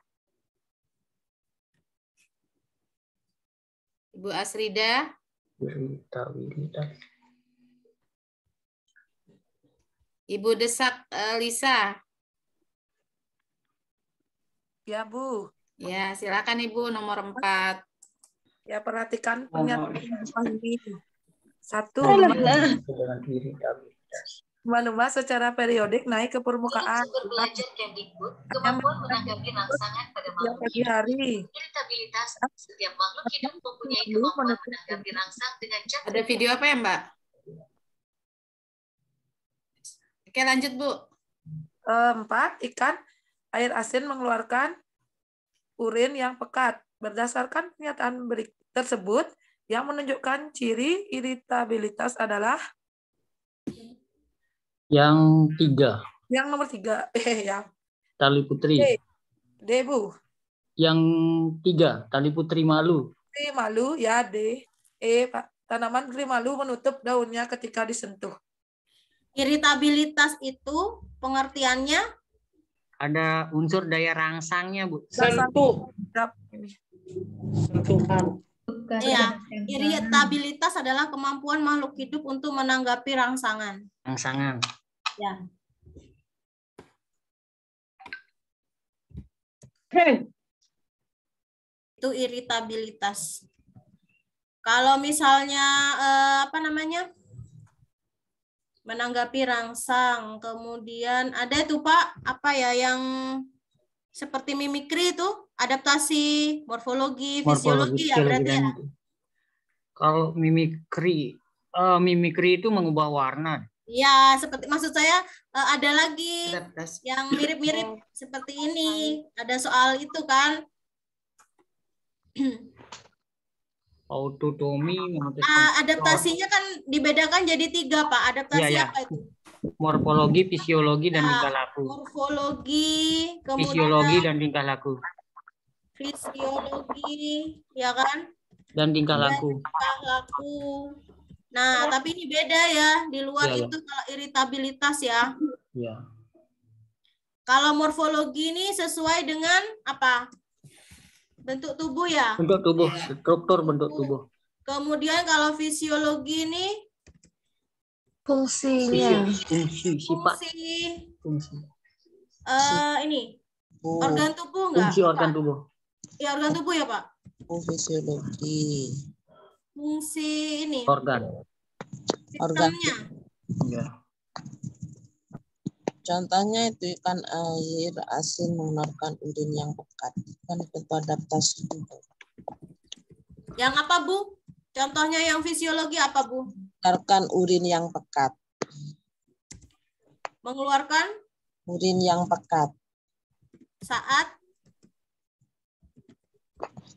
Ibu Asrida? Ibu Desak Lisa? Ya, Bu. Ya, silakan Ibu nomor 4. Ya, perhatikan pernyataan ini. 1. Lumba-lumba secara periodik naik ke permukaan. Belajar Kemdikbud, kemampuan menanggapi rangsangan pada Setiap makhluk pagi hidup. hari. Iritabilitas, setiap makhluk hidup mempunyai kemampuan menanggapi rangsang dengan cepat. Ada video apa ya, Mbak? Oke, lanjut, Bu. 4. Ikan air asin mengeluarkan urin yang pekat. Berdasarkan pernyataan tersebut, yang menunjukkan ciri iritabilitas adalah Yang 3. yang nomor 3. Ya. Tali putri. D, Bu. Yang 3. Tali putri malu. D, malu. Ya, D. Pak. Tanaman putri malu menutup daunnya ketika disentuh. Iritabilitas itu pengertiannya Ada unsur daya rangsangnya, Bu. Sentuh. Sentuhan. ya, iritabilitas adalah kemampuan makhluk hidup untuk menanggapi rangsangan. Rangsangan. Ya. Itu iritabilitas. Kalau misalnya menanggapi rangsang, kemudian ada itu Pak, apa ya yang seperti mimikri itu, adaptasi, morfologi, fisiologi ya berarti ya. itu. Kalau mimikri, mimikri itu mengubah warna. Ya, seperti maksud saya ada lagi Adaptasi. yang mirip-mirip seperti ini. Ada soal itu kan. Autotomi, Adaptasinya kan dibedakan jadi 3 Pak. Adaptasi Iya, iya. apa itu? Morfologi, fisiologi, dan tingkah laku. Morfologi, kemudian Fisiologi dan tingkah laku. fisiologi, ya kan? Dan tingkah Dan laku. tingkah laku. Nah, tapi ini beda ya. Di luar Iya, itu kalau iritabilitas ya. Ya. Kalau morfologi ini sesuai dengan apa? Bentuk tubuh ya. Bentuk tubuh, struktur bentuk tubuh. Kemudian kalau fisiologi ini Fungsinya. Fungsi, sifat. fungsi. Fungsi. Ini organ tubuh enggak? Fungsi organ tubuh. Ya, organ tubuh ya, Pak. Fisiologi. Fungsi ini. Organ. Sistemnya. Ya. Contohnya itu ikan air asin mengeluarkan urin yang pekat. Kan bentuk adaptasi juga. Yang apa, Bu? Contohnya yang fisiologi apa, Bu? Mengeluarkan urin yang pekat. Mengeluarkan Urin yang pekat.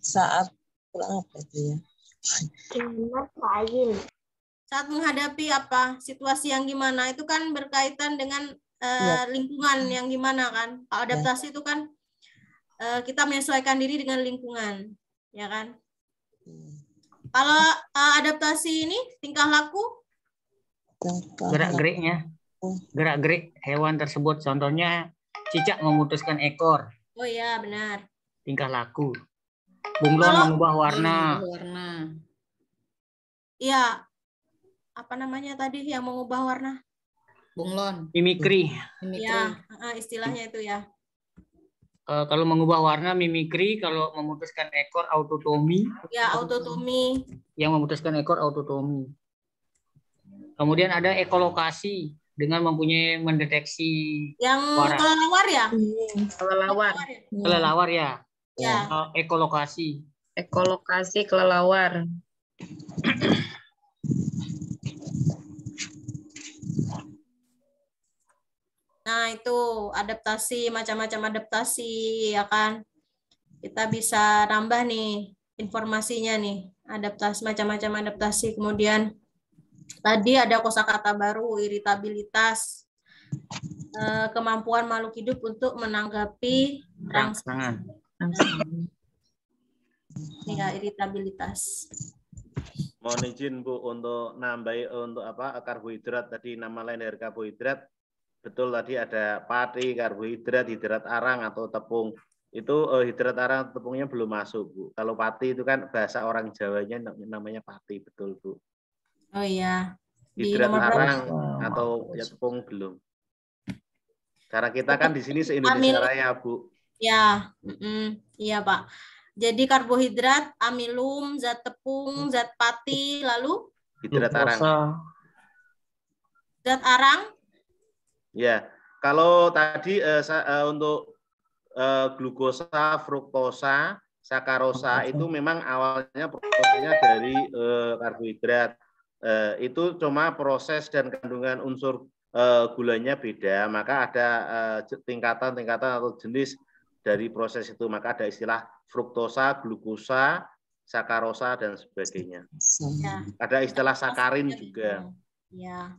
Saat pulang apa itu ya? Saat menghadapi apa? Situasi yang gimana? Itu kan berkaitan dengan lingkungan yang gimana kan? Kalau adaptasi itu kan kita menyesuaikan diri dengan lingkungan, ya kan? Kalau adaptasi ini tingkah laku? Gerak-geriknya. Gerak-gerik hewan tersebut. Contohnya cicak memutuskan ekor. Oh iya, benar. Tingkah laku. Bunglon mengubah warna. Iya. Apa namanya tadi yang mengubah warna? Bunglon. Mimikri. Ya, istilahnya itu ya. Kalau mengubah warna mimikri, kalau memutuskan ekor autotomi. Ya, autotomi. Yang memutuskan ekor autotomi. Kemudian ada ekolokasi. dengan mempunyai mendeteksi Yang suara. kelelawar ya? Kelelawar. Kelelawar ya. Ya. Ekolokasi. Ekolokasi kelelawar. Nah, itu adaptasi, macam-macam adaptasi, ya kan? Kita bisa nambah nih informasinya nih, adaptasi, macam-macam adaptasi. Kemudian tadi ada kosakata baru, iritabilitas, kemampuan makhluk hidup untuk menanggapi rangsangan. Ya, iritabilitas. Mohon izin Bu untuk nambahi untuk apa karbohidrat tadi, nama lain dari karbohidrat. Betul tadi ada pati, karbohidrat, hidrat arang atau tepung. Itu hidrat arang tepungnya belum masuk Bu. Kalau pati itu kan bahasa orang Jawanya namanya pati, betul Bu. Oh iya. Di Hidrat nomor arang berapa? atau ya tepung belum. Karena kita kan di sini se-Indonesia Raya Bu. Ya, iya Pak. Jadi karbohidrat, amilum, zat tepung, zat pati, lalu Hidrat arang. zat arang. Ya, kalau tadi untuk glukosa, fruktosa, sakarosa itu memang awalnya prosesnya dari karbohidrat. Itu cuma proses dan kandungan unsur gulanya beda, maka ada tingkatan-tingkatan atau jenis dari proses itu, maka ada istilah fruktosa, glukosa, sakarosa dan sebagainya. Ya. Ada istilah sakarin juga. Ya,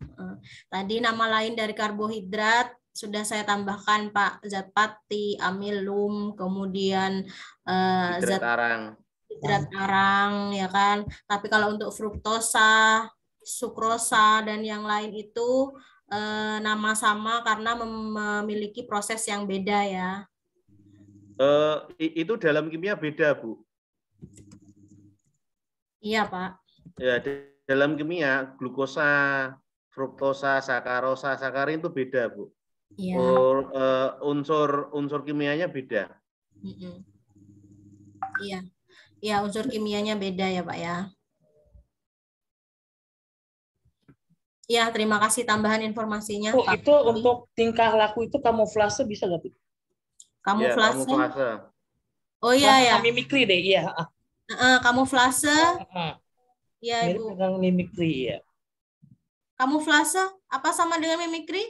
tadi nama lain dari karbohidrat sudah saya tambahkan Pak, zat pati, amilum, kemudian hidrat arang. Hidrat arang, ya kan. Tapi kalau untuk fruktosa, sukrosa dan yang lain itu nama sama karena memiliki proses yang beda ya. Itu dalam kimia beda Bu. Iya Pak. Ya, dalam kimia glukosa, fruktosa, sakarosa, sakarin itu beda Bu. Iya. Unsur kimianya beda. Iya. Iya, unsur kimianya beda ya Pak ya. Ya, terima kasih tambahan informasinya. Oh, Pak. itu untuk tingkah laku itu kamuflase bisa nggak? Kamuflase. Ya, kamuflase. Oh iya ya. Mimikri deh, iya. Kamuflase. Iya Mirip Ibu. dengan mimikri ya. Kamuflase apa sama dengan mimikri?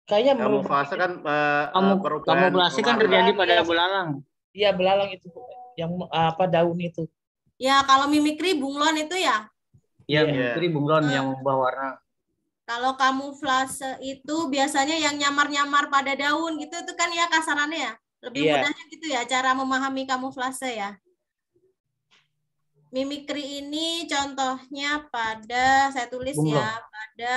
Kayaknya kamuflase kan kamuflase kan terjadi pada belalang. Iya, belalang itu yang apa daun itu. Ya, kalau mimikri bunglon itu ya? Iya, mimikri bunglon yang mengubah warna. Kalau kamuflase itu biasanya yang nyamar-nyamar pada daun gitu, itu kan ya kasarannya ya. Lebih mudahnya gitu ya cara memahami kamuflase ya. Mimikri ini contohnya pada, saya tulis bunglon. Ya, pada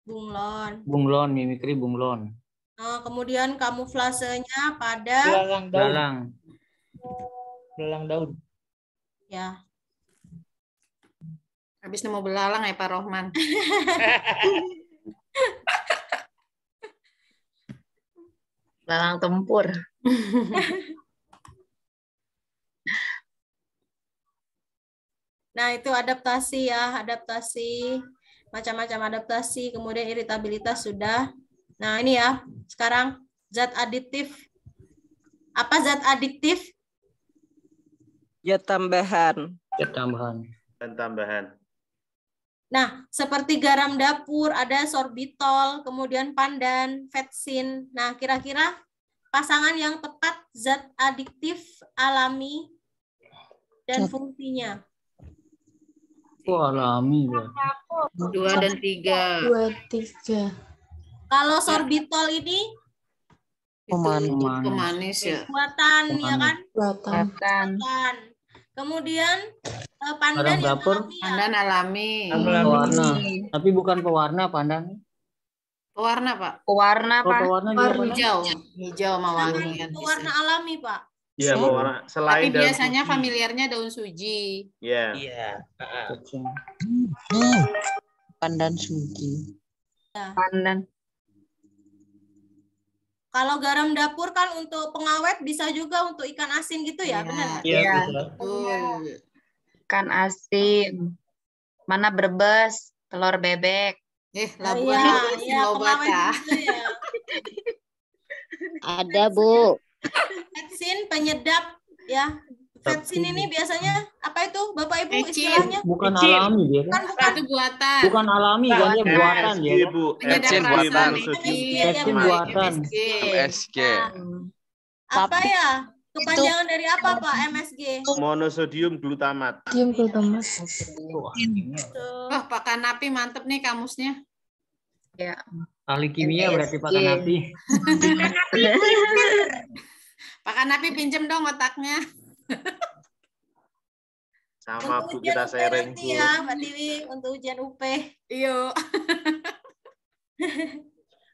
bunglon. Bunglon, mimikri bunglon. Kemudian kamuflasenya pada belalang. Belalang daun. Ya. Habis nemu belalang ya Pak Rohman. Belalang tempur. Nah, itu adaptasi ya, adaptasi, macam-macam adaptasi, kemudian iritabilitas sudah. Nah, ini ya, sekarang zat aditif. Apa zat adiktif? Zat tambahan. Zat tambahan. Dan tambahan. Nah, seperti garam dapur, ada sorbitol, kemudian pandan, vetsin. Nah, kira-kira pasangan yang tepat zat adiktif alami dan fungsinya. Alami ya. 2 dan 3. 2, 3. Kalau sorbitol ini pemanis ya. buatan ya kan? Buatan. Kemudian pandan yang alami. Pandan alami. Pewarna. Tapi bukan pewarna pandan. Pewarna Pak. Pewarna Pak. Pewarna hijau. Hijau mawangi. Pewarna alami Pak. Iya, pewarna. Selain tapi biasanya familiarnya daun suji. Iya. Iya. Pandan suji. Pandan. Kalau garam dapur kan untuk pengawet, bisa juga untuk ikan asin gitu ya, benar? Iya. Ikan asin. Mana brebes, telur bebek. Labuan Iya, Bajo, iya, kemarin Lobata. juga ya. Ada, Bu. Vetsin penyedap ya. Vetsin ini biasanya apa itu Bapak Ibu istilahnya? Bukan alami dia kan? Bukan. Itu buatan. Bukan alami kan dia buatan MSG, dia kan? Bu. Penyedap Vetsin rasa. buatan. MSG ya, Vetsin Pak. buatan. MSG. MSG. Apa ya? Kepanjangan dari apa Pak MSG? Monosodium glutamat. Wah, Pak Kanapi mantep nih kamusnya. Ya. Ahli kimia berarti Pak Kanapi. Pak Kanapi pinjem dong otaknya. Sama Bu, Untuk ujian kita UP sharing, nanti Bu. ya Mbak Tiwi untuk ujian UP. Iya.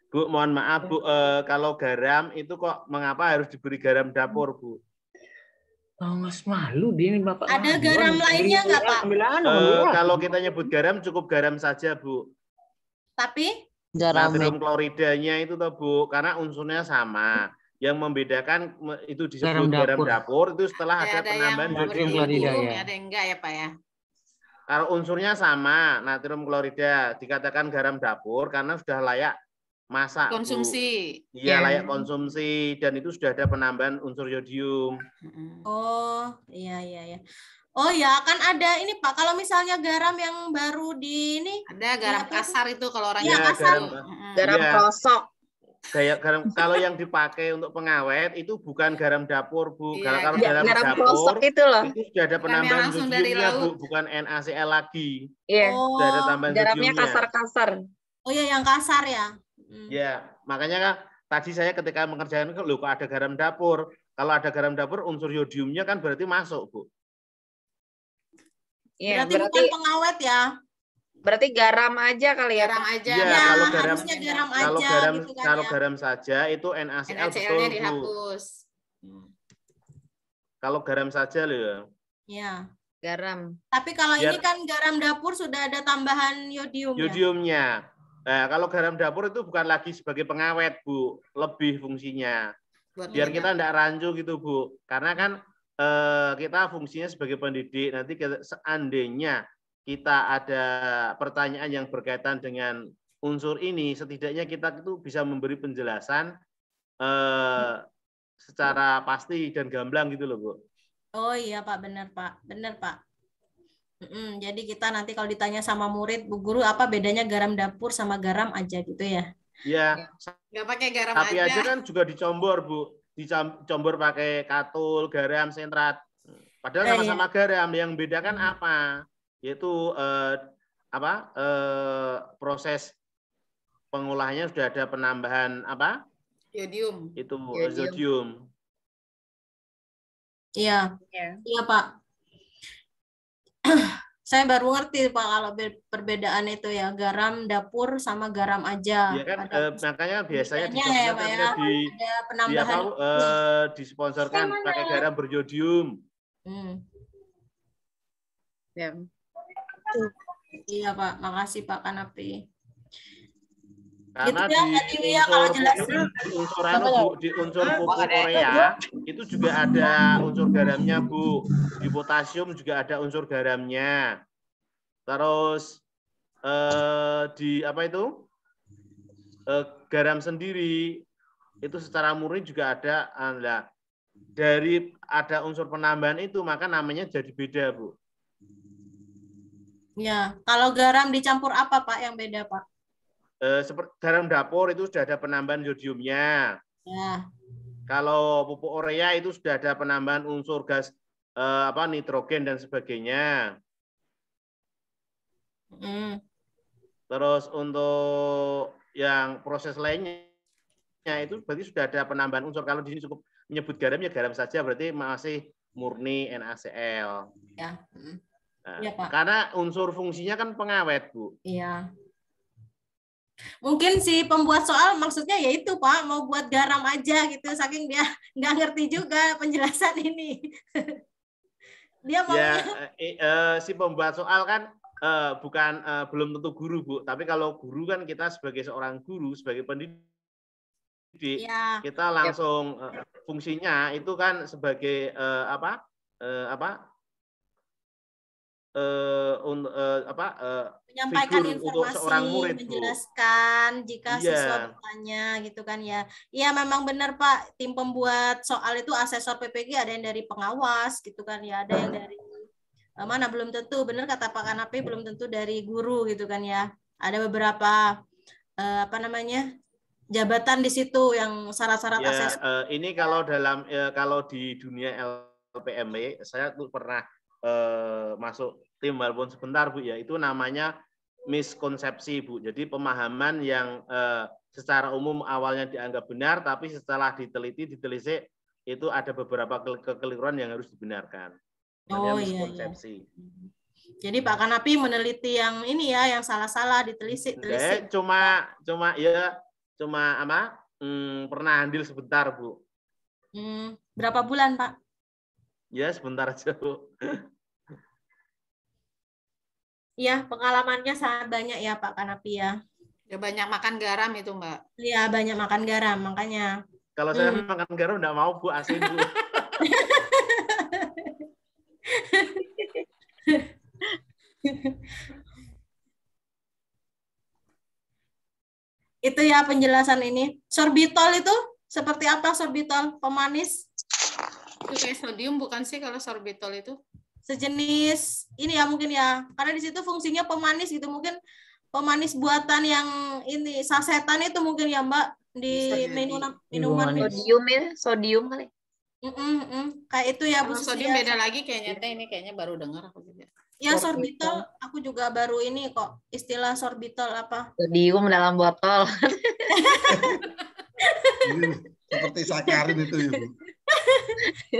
Bu, mohon maaf Bu, kalau garam itu kok mengapa harus diberi garam dapur, Bu? Oh, Mas malu dia ini Bapak. Ada garam lainnya nggak Pak? Kalau kita nyebut garam cukup garam saja, Bu. Tapi Natrium kloridanya itu toh, Bu, karena unsurnya sama. Yang membedakan itu disebut garam dapur itu setelah ada penambahan natrium klorida ya. Ada yang enggak ya, Pak ya? Kalau unsurnya sama, natrium klorida dikatakan garam dapur karena sudah layak masak. Konsumsi. Iya, layak konsumsi dan itu sudah ada penambahan unsur yodium. oh iya. Oh ya, kan ada ini Pak. Kalau misalnya garam yang baru di ini ada garam kasar itu kalau orang ya, kasar. Garam krosok. Kayak garam kalau yang dipakai untuk pengawet itu bukan garam dapur, Bu. Iya, Kalau garam garam dapur krosok itu loh. itu sudah ada penambahan langsung dari yodiumnya, Bu, laut. bukan NaCl lagi. Iya. Sudah ada tambahan Garamnya yodiumnya. kasar-kasar. Oh ya, yang kasar ya. Ya, makanya kan tadi saya ketika mengerjakan loh kok ada garam dapur. Kalau ada garam dapur unsur yodiumnya kan berarti masuk, Bu. Iya, Berarti bukan pengawet ya. Berarti garam aja kali ya. Garam aja. Iya, Ya, kalau garam harusnya garam kalau aja garam gitu kan kalau ya. garam saja itu NaCl betul, NaCl-nya Bu. dihapus. Kalau garam saja loh ya. Ya. Garam. Tapi kalau Biar- ini kan garam dapur sudah ada tambahan yodium ya. Yodiumnya. Nah, kalau garam dapur itu bukan lagi sebagai pengawet, Bu. Lebih fungsinya. Buat Biar minyak. kita tidak rancu gitu, Bu. Karena kan kita fungsinya sebagai pendidik. Nanti seandainya kita ada pertanyaan yang berkaitan dengan unsur ini, setidaknya kita itu bisa memberi penjelasan secara pasti dan gamblang gitu loh, Bu. Oh iya Pak, benar Pak. Jadi kita nanti kalau ditanya sama murid, Bu Guru apa bedanya garam dapur sama garam aja gitu ya? Ya, Nggak pakai garam tapi aja. aja kan juga dicombor, Bu. Dicombor pakai katul, garam, sentrat. Padahal sama-sama garam. Yang bedakan apa? Yaitu proses pengolahannya sudah ada penambahan apa? Yodium. Itu zodium. Iya, iya Pak. Saya baru ngerti Pak kalau perbedaan itu ya, garam dapur sama garam aja. Iya kan, makanya biasanya di ya, Pak, ya. Ada penambahan disponsorkan pakai garam beryodium. Ya. Iya Pak, makasih Pak Kanapi. Karena gitu ya, di unsur pupuk Korea itu juga ada unsur garamnya, Bu. Di potasium juga ada unsur garamnya. Terus di apa itu garam sendiri itu secara murni juga ada. Dari ada unsur penambahan itu maka namanya jadi beda, Bu. Ya, kalau garam dicampur apa Pak yang beda Pak? Seperti garam dapur itu sudah ada penambahan yodiumnya. Ya. Kalau pupuk urea itu sudah ada penambahan unsur gas nitrogen dan sebagainya. Terus untuk yang proses lainnya itu berarti sudah ada penambahan unsur. Kalau di sini cukup menyebut garam ya garam saja, berarti masih murni NaCl. Ya. Nah, Ya, Pak. karena unsur fungsinya kan pengawet, Bu. Iya. Mungkin si pembuat soal maksudnya yaitu Pak mau buat garam aja gitu, saking dia nggak ngerti juga penjelasan ini. Dia mau si pembuat soal kan belum tentu guru, Bu. Tapi kalau guru kan kita sebagai seorang guru, sebagai pendidik, kita langsung fungsinya itu kan sebagai menyampaikan figur untuk seorang informasi, murid, Bu. menjelaskan jika Iya. siswa bertanya gitu kan ya. Iya memang benar Pak, tim pembuat soal itu asesor PPG ada yang dari pengawas gitu kan ya, ada yang dari mana belum tentu, benar kata Pak Kanapi, belum tentu dari guru gitu kan ya. Ada beberapa jabatan di situ yang syarat-syarat Ya, asesor. ini kalau kalau di dunia LPMW, saya tuh pernah masuk tim walaupun sebentar, Bu, ya. Itu namanya miskonsepsi, Bu. Jadi pemahaman yang secara umum awalnya dianggap benar, tapi setelah ditelisik itu ada beberapa kekeliruan yang harus dibenarkan. Namanya miskonsepsi. Iya. Jadi Pak Kanapi meneliti yang ini ya, yang salah-salah ditelisik. Cuma pernah andil sebentar, Bu. Berapa bulan, Pak? Ya, sebentar aja, Bu. Iya, pengalamannya sangat banyak ya Pak Kanapi ya. Ya banyak makan garam itu, Mbak. Iya, banyak makan garam, makanya. Kalau saya makan garam enggak mau, Bu, asin, Bu. Itu ya penjelasan ini. Sorbitol itu seperti apa sorbitol? Pemanis? Itu kayak sodium bukan sih kalau sorbitol itu? Sejenis ini ya mungkin ya. Karena di situ fungsinya pemanis gitu. Mungkin pemanis buatan yang ini sasetan itu mungkin ya Mbak di minuman sodium ya, sodium kali. Kayak itu ya Bu. Sodium beda lagi kayaknya. Ini kayaknya baru dengar aku juga. Ya sorbitol, aku juga baru ini kok istilah sorbitol apa? Sodium dalam botol. Seperti sakarin itu Ibu.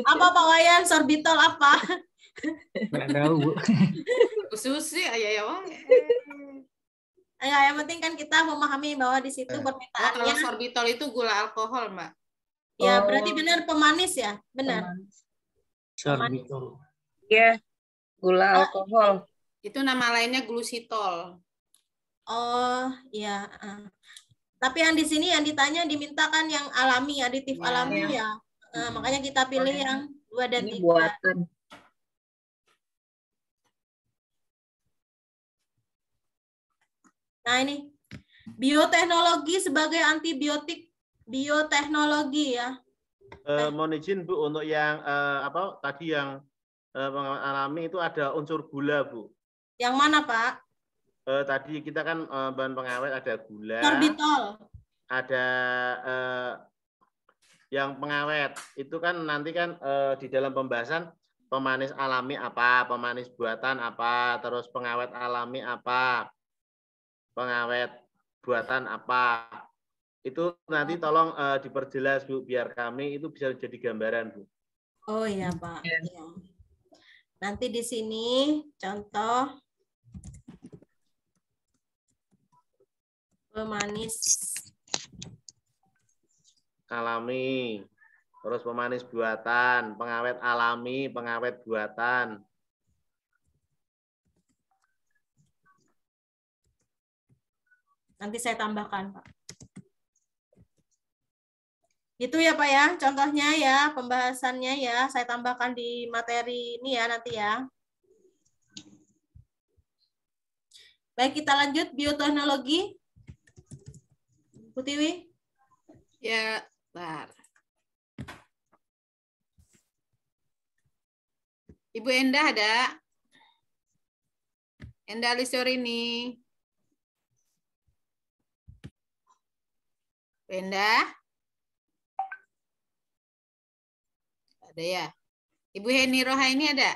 Apa Pak Wayan, sorbitol apa? Nggak tahu, Bu. Susi, ya Wong. Ya, yang penting kan kita memahami bahwa di situ permintaannya. Kalau sorbitol itu gula alkohol, Mbak. Ya, berarti benar pemanis ya? Benar. Sorbitol. Iya. Gula alkohol. Itu nama lainnya glusitol. Oh, iya. Tapi yang di sini yang ditanya dimintakan yang alami, aditif alami ya. Makanya kita pilih yang 2 dan 3. Buatan. Nah, ini bioteknologi sebagai antibiotik bioteknologi ya. Mohon izin Bu untuk yang tadi yang pengawet alami itu ada unsur gula, Bu. Yang mana, Pak? Tadi kita kan bahan pengawet ada gula. Sorbitol. Ada yang pengawet. Itu kan nanti kan di dalam pembahasan pemanis alami apa, pemanis buatan apa, terus pengawet alami apa, pengawet buatan apa. Itu nanti tolong diperjelas, Bu, biar kami itu bisa jadi gambaran, Bu. Oh iya, Pak. Ya. Nanti di sini contoh pemanis alami, terus pemanis buatan, pengawet alami, pengawet buatan. Nanti saya tambahkan, Pak. Itu ya Pak ya, contohnya ya, pembahasannya ya, saya tambahkan di materi ini ya nanti ya. Baik, kita lanjut bioteknologi. Bu Tiwi. Ya, bentar. Ibu Endah ada? Endah Listorini. Endah? Ada ya. Ibu Heni Rohaini ada?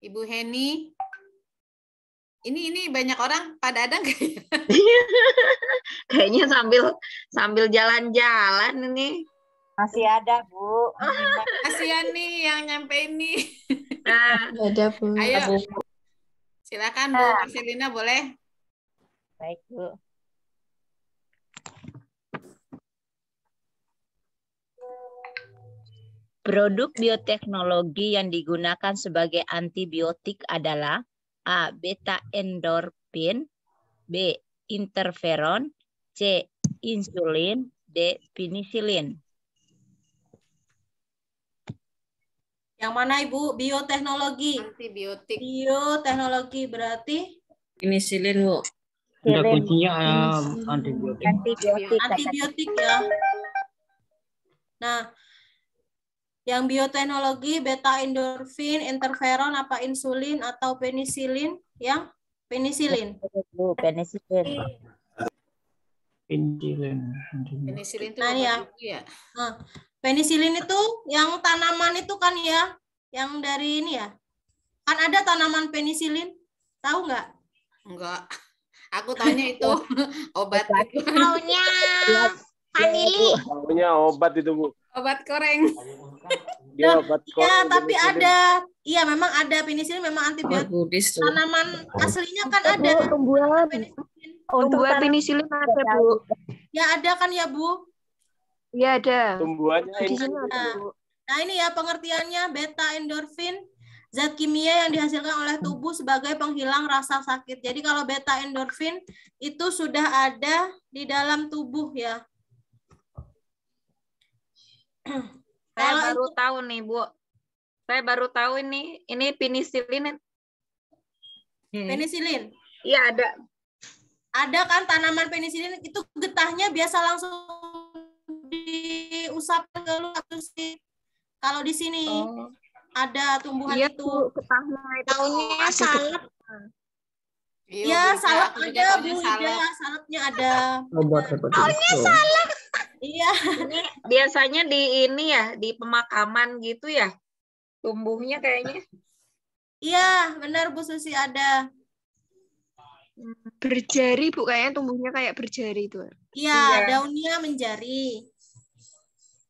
Ibu Heni. Ini banyak orang pada ada nggak ya? Kayaknya sambil jalan-jalan ini. Masih ada, Bu. Kasihan nih yang nyampe ini. Ada, Bu. Ayo. Silakan Bu Marcelina boleh. Baik, Bu. Produk bioteknologi yang digunakan sebagai antibiotik adalah A. Beta-endorfin, B. Interferon, C. Insulin, D. Penisilin. Yang mana Ibu? Bioteknologi. Antibiotik. Bioteknologi berarti Penisilin, Bu. Ada kuncinya antibiotik. Antibiotik ya. Nah, yang bioteknologi beta endorfin, interferon, apa insulin atau penisilin? Yang penisilin. Bu, penisilin. Penisilin itu Nah, obat ya. ibu ya. Nah, penisilin itu yang tanaman itu kan ya, yang dari ini ya. Kan ada tanaman penisilin, tahu nggak? Enggak. Aku taunya itu obat itu. Maunya vanili. Punya obat itu, Bu. Obat koreng. Dia obat Ya, tapi ada. Iya, memang ada penisilin, memang antibiotik. Tanaman aslinya kan ada. Tumbuhan. Untuk Tumbuhan tanam- penisilin ada, Bu. Ya, ada kan ya, Bu? Iya, ada. Tumbuhannya Di ini. sini ada, Bu. Nah, ini ya pengertiannya beta endorfin, zat kimia yang dihasilkan oleh tubuh sebagai penghilang rasa sakit. Jadi kalau beta endorfin itu sudah ada di dalam tubuh ya. Saya baru tahu nih, Bu. Saya baru tahu ini penisilin. Penisilin. Iya, ada. Ada kan tanaman penisilin itu getahnya biasa langsung diusapkan ke luar. Kalau di sini ada tumbuhan Iya, itu. Bu, getahnya itu. Taunya salep. Iya, Ya, Bu, salep aku juga ada, taunya Bu. salep. Ida. Salepnya ada. Obat hepatitis. salep. Iya. Ini biasanya di ini ya, di pemakaman gitu ya. Tumbuhnya kayaknya. Iya, benar Bu Susi ada. Berjari, Bu, kayaknya tumbuhnya kayak berjari itu. Iya, Iya. daunnya menjari.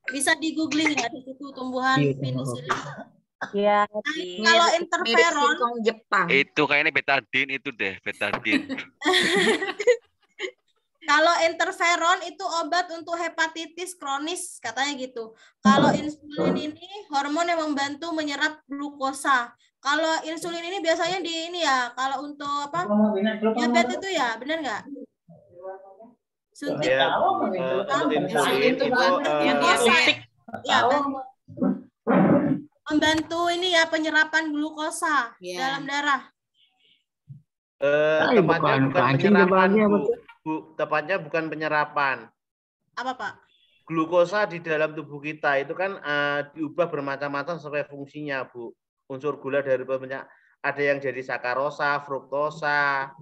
Bisa di googling ya di situ tumbuhan penisilin. Iya. Kalau interferon, Jepang. Itu kayaknya betadine itu deh, betadine. kalau interferon itu obat untuk hepatitis kronis katanya gitu. Kalau insulin ini hormon yang membantu menyerap glukosa. Kalau insulin ini biasanya di ini ya, kalau untuk apa? Diabetes itu ya, benar nggak? Suntik. Ya, untuk insulin itu Ya, membantu ini ya penyerapan glukosa dalam darah. tepatnya bukan pancing penyerapan, depannya, Bu. Bu, tepatnya bukan penyerapan. Apa, Pak? Glukosa di dalam tubuh kita itu kan diubah bermacam-macam sesuai fungsinya, Bu. Unsur gula dari banyak, ada yang jadi sakarosa, fruktosa,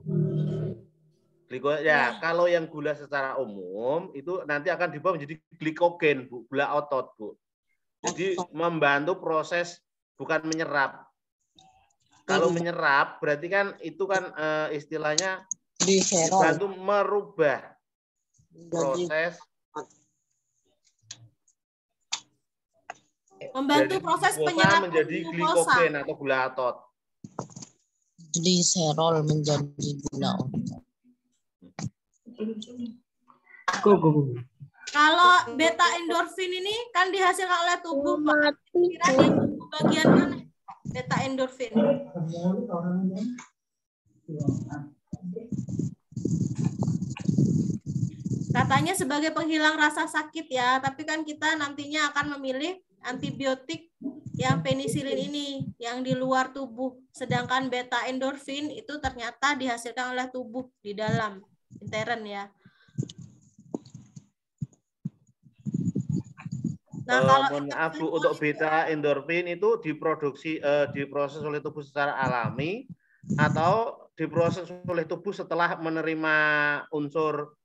glikosa. Ya, kalau yang gula secara umum itu nanti akan diubah menjadi glikogen, Bu, gula otot, Bu. Jadi membantu proses, bukan menyerap. Kalau menyerap berarti kan itu kan istilahnya bantu merubah proses, membantu proses glukosa penyerapan menjadi glukosa. glikogen atau gula otot. Gliserol menjadi gula otot. Kalau beta endorfin ini kan dihasilkan oleh tubuh, Pak. Kira di tubuh bagian mana beta endorfin? Katanya sebagai penghilang rasa sakit ya, tapi kan kita nantinya akan memilih antibiotik yang penisilin ini yang di luar tubuh. Sedangkan beta endorfin itu ternyata dihasilkan oleh tubuh di dalam intern ya. Nah, Mohon maaf, Bu, untuk beta endorfin itu diproses oleh tubuh secara alami atau diproses oleh tubuh setelah menerima unsur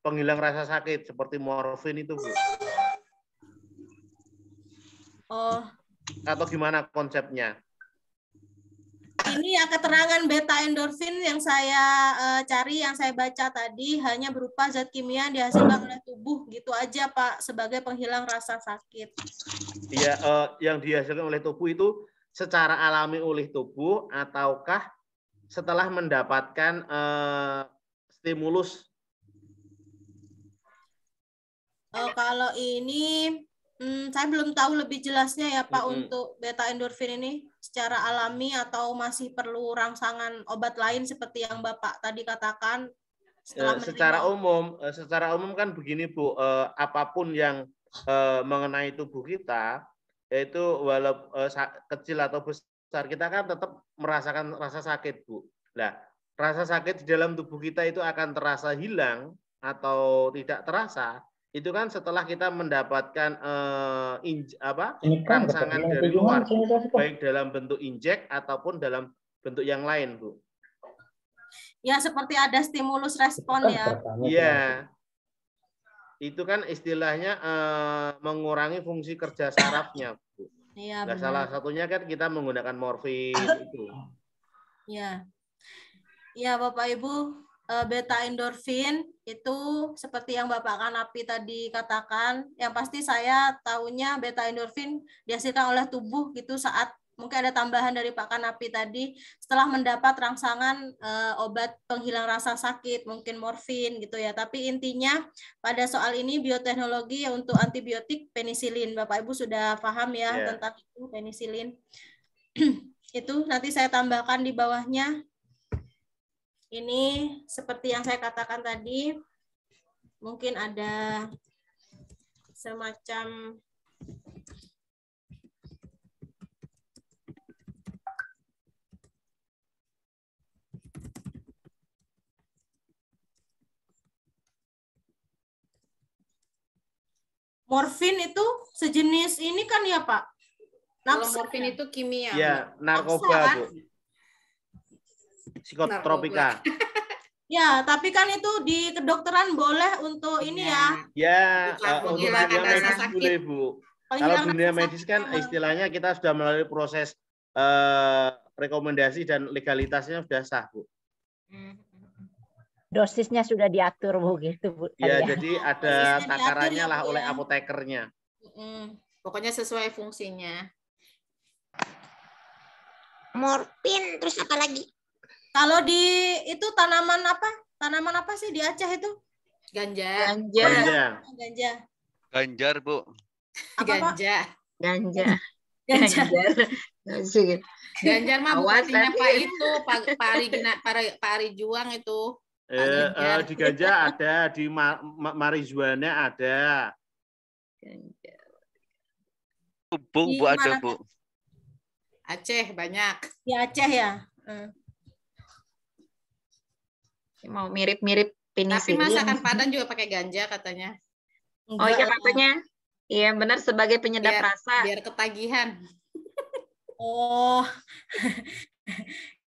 penghilang rasa sakit seperti morfin itu, Bu. Oh. Atau gimana konsepnya? Ini ya keterangan beta endorfin yang saya cari, yang saya baca tadi hanya berupa zat kimia yang dihasilkan oleh tubuh gitu aja, Pak, sebagai penghilang rasa sakit. Iya, yang dihasilkan oleh tubuh itu secara alami oleh tubuh ataukah setelah mendapatkan stimulus? Kalau ini saya belum tahu lebih jelasnya ya, Pak, untuk beta endorfin ini secara alami atau masih perlu rangsangan obat lain seperti yang Bapak tadi katakan. Secara umum kan begini, Bu, apapun yang mengenai tubuh kita yaitu walaupun kecil atau besar, kita kan tetap merasakan rasa sakit, Bu. Nah, rasa sakit di dalam tubuh kita itu akan terasa hilang atau tidak terasa, itu kan setelah kita mendapatkan rangsangan dari luar, baik dalam bentuk injek ataupun dalam bentuk yang lain, Bu. Ya, seperti ada stimulus respon ya. Iya. Itu kan istilahnya mengurangi fungsi kerja sarafnya, Bu. Iya, Nah, benar. salah satunya kan kita menggunakan morfin itu. Ya. Ya, Bapak Ibu, beta endorfin itu seperti yang Bapak Kanapi tadi katakan, yang pasti saya tahunya beta endorfin dihasilkan oleh tubuh gitu saat mungkin ada tambahan dari Pak Kanapi tadi setelah mendapat rangsangan obat penghilang rasa sakit, mungkin morfin gitu ya. Tapi intinya pada soal ini bioteknologi ya untuk antibiotik penisilin. Bapak Ibu sudah paham ya tentang itu penisilin. Itu nanti saya tambahkan di bawahnya. Ini seperti yang saya katakan tadi, mungkin ada semacam morfin itu sejenis ini kan ya Pak? Kalau morfin itu kimia. Ya, narkoba, Bu. Psikotropika. Ya, tapi kan itu di kedokteran boleh untuk ini ya. Ya, untuk menghilangkan dunia rasa medis sakit. boleh, Bu. Kalau dunia medis kan istilahnya kita sudah melalui proses rekomendasi dan legalitasnya sudah sah, Bu. Dosisnya sudah diatur Bu gitu Bu. Ya, Tadi jadi ada takarannya lah oleh apotekernya. Pokoknya sesuai fungsinya. Morfin, terus apa lagi? Kalau di itu tanaman apa? Tanaman apa sih di Aceh itu? Ganja. Ganja. Ganjar, Bu. Ganja. Ganja. Ganjar. Ganjar mah Awas, bukannya nanti. Pak itu, Pak Ari Juang itu. Di ganja ada, di marijuana ada. Bung, Bu, ada, Bu. Aceh banyak. Di Aceh ya. Mau mirip-mirip Tapi penisilin. masakan Padang juga pakai ganja katanya. Oh iya katanya. Iya benar sebagai penyedap rasa. Biar ketagihan. Oh.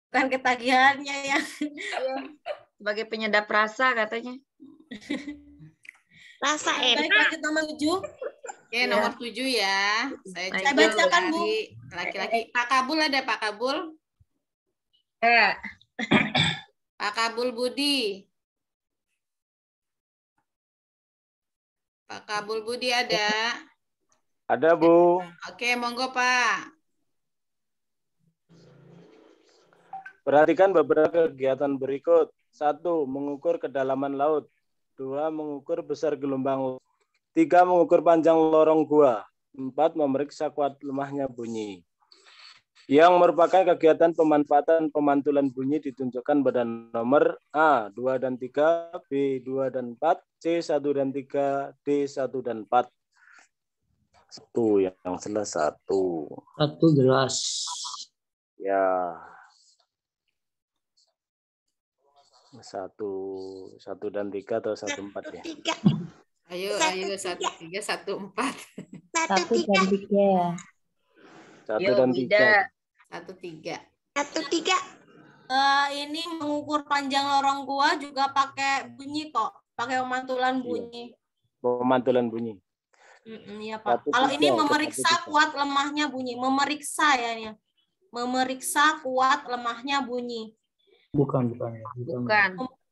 Bukan ketagihannya ya. Sebagai penyedap rasa katanya. Rasa Baik, lanjut nomor 7. Oke, nomor 7 ya. Saya bacakan, Bu. Laki-laki. Pak Kabul ada Pak Kabul? Pak Kabul Budi. Pak Kabul Budi ada? Ada, Bu. Oke, monggo Pak. Perhatikan beberapa kegiatan berikut. 1. Mengukur kedalaman laut. 2. Mengukur besar gelombang. 3. Mengukur panjang lorong gua. 4. Memeriksa kuat lemahnya bunyi. Yang merupakan kegiatan pemanfaatan pemantulan bunyi ditunjukkan pada nomor A, 2 dan 3, B, 2 dan 4, C, 1 dan 3, D, 1 dan 4. Satu yang jelas satu. Satu jelas. Ya. Satu dan 3 atau 1, 4 ya. Ayo, 1, 3, 1, 4. 1 dan 3. 1 dan 3. 1, 3. 1, 3. Ini mengukur panjang lorong gua juga pakai bunyi kok. Pakai pemantulan bunyi. Pemantulan bunyi. Iya Pak. Kalau ini memeriksa kuat lemahnya bunyi. Memeriksa ya ini. Memeriksa kuat lemahnya bunyi. Bukan.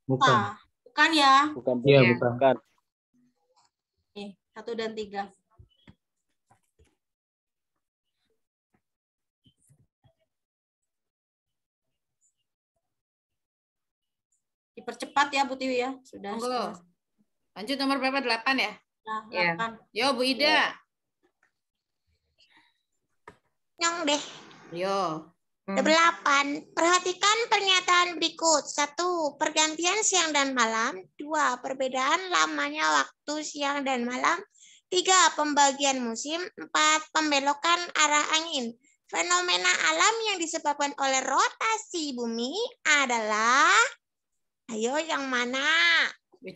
Bukan ya? Bukan. Iya, bukan. Nih, 1 dan 3. Dipercepat ya Bu Tiwi ya. Sudah. Monggo. Lanjut nomor berapa? 8 ya? Nah, Ya. 8. Yo, Bu Ida. Nyong deh. Yo. 8. Perhatikan pernyataan berikut. 1. Pergantian siang dan malam. 2. Perbedaan lamanya waktu siang dan malam. 3. Pembagian musim. 4. Pembelokan arah angin. Fenomena alam yang disebabkan oleh rotasi bumi adalah, ayo yang mana? 1. 1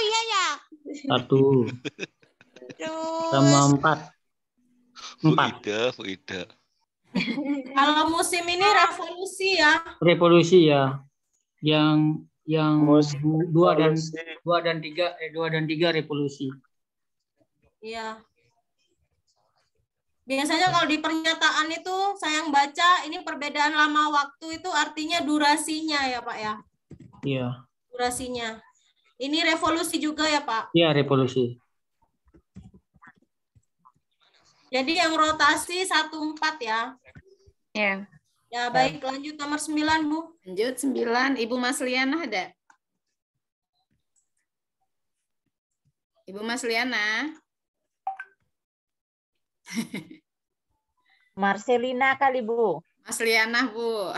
iya ya. 1 Terus sama 4. Bu Ida. Kalau musim ini revolusi ya. Revolusi ya. Yang 2 dan 3 revolusi. Iya. Biasanya kalau di pernyataan itu saya yang baca ini perbedaan lama waktu itu artinya durasinya ya Pak ya. Iya. Durasinya. Ini revolusi juga ya Pak. Iya, revolusi. Jadi yang rotasi 14 ya. Ya. Ya baik, lanjut nomor 9 Bu. Lanjut 9, Ibu Masliana ada? Ibu Masliana. Marcelina kali, Bu. Masliana, Bu.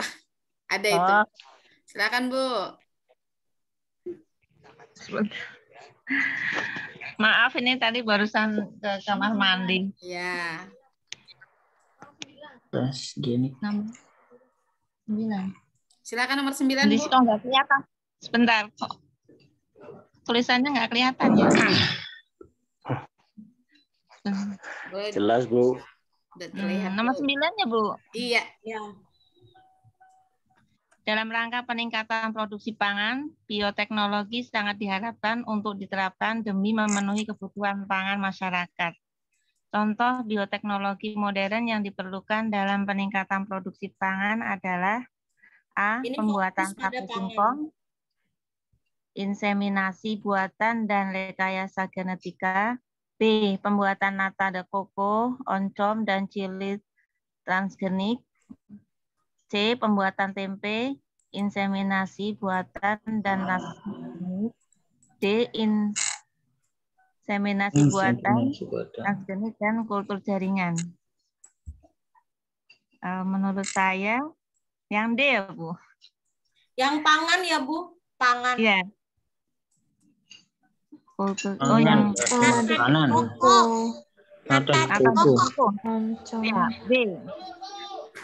Ada itu. Silakan, Bu. Maaf, ini tadi barusan ke kamar mandi. Ya. Terus gini. 9. Silakan nomor 9, Di Bu. situ nggak kelihatan. Sebentar kok. Tulisannya nggak kelihatan ya. Jelas, Bu. Nomor 9 ya, Bu? Iya. Ya. Dalam rangka peningkatan produksi pangan, bioteknologi sangat diharapkan untuk diterapkan demi memenuhi kebutuhan pangan masyarakat. Contoh bioteknologi modern yang diperlukan dalam peningkatan produksi pangan adalah A. Ini Pembuatan fokus pada tape pangan. singkong, inseminasi buatan dan rekayasa genetika. B. Pembuatan nata de coco, oncom, dan cili transgenik. C. Pembuatan tempe, inseminasi buatan dan transgenik. D. Inseminasi buatan, transgenik, dan kultur jaringan. Menurut saya, yang D ya, Bu? Yang pangan ya, Bu? Pangan. Iya. Kultur. Pangan. Oh, yang Kanan. Nata de coco. Ya, B.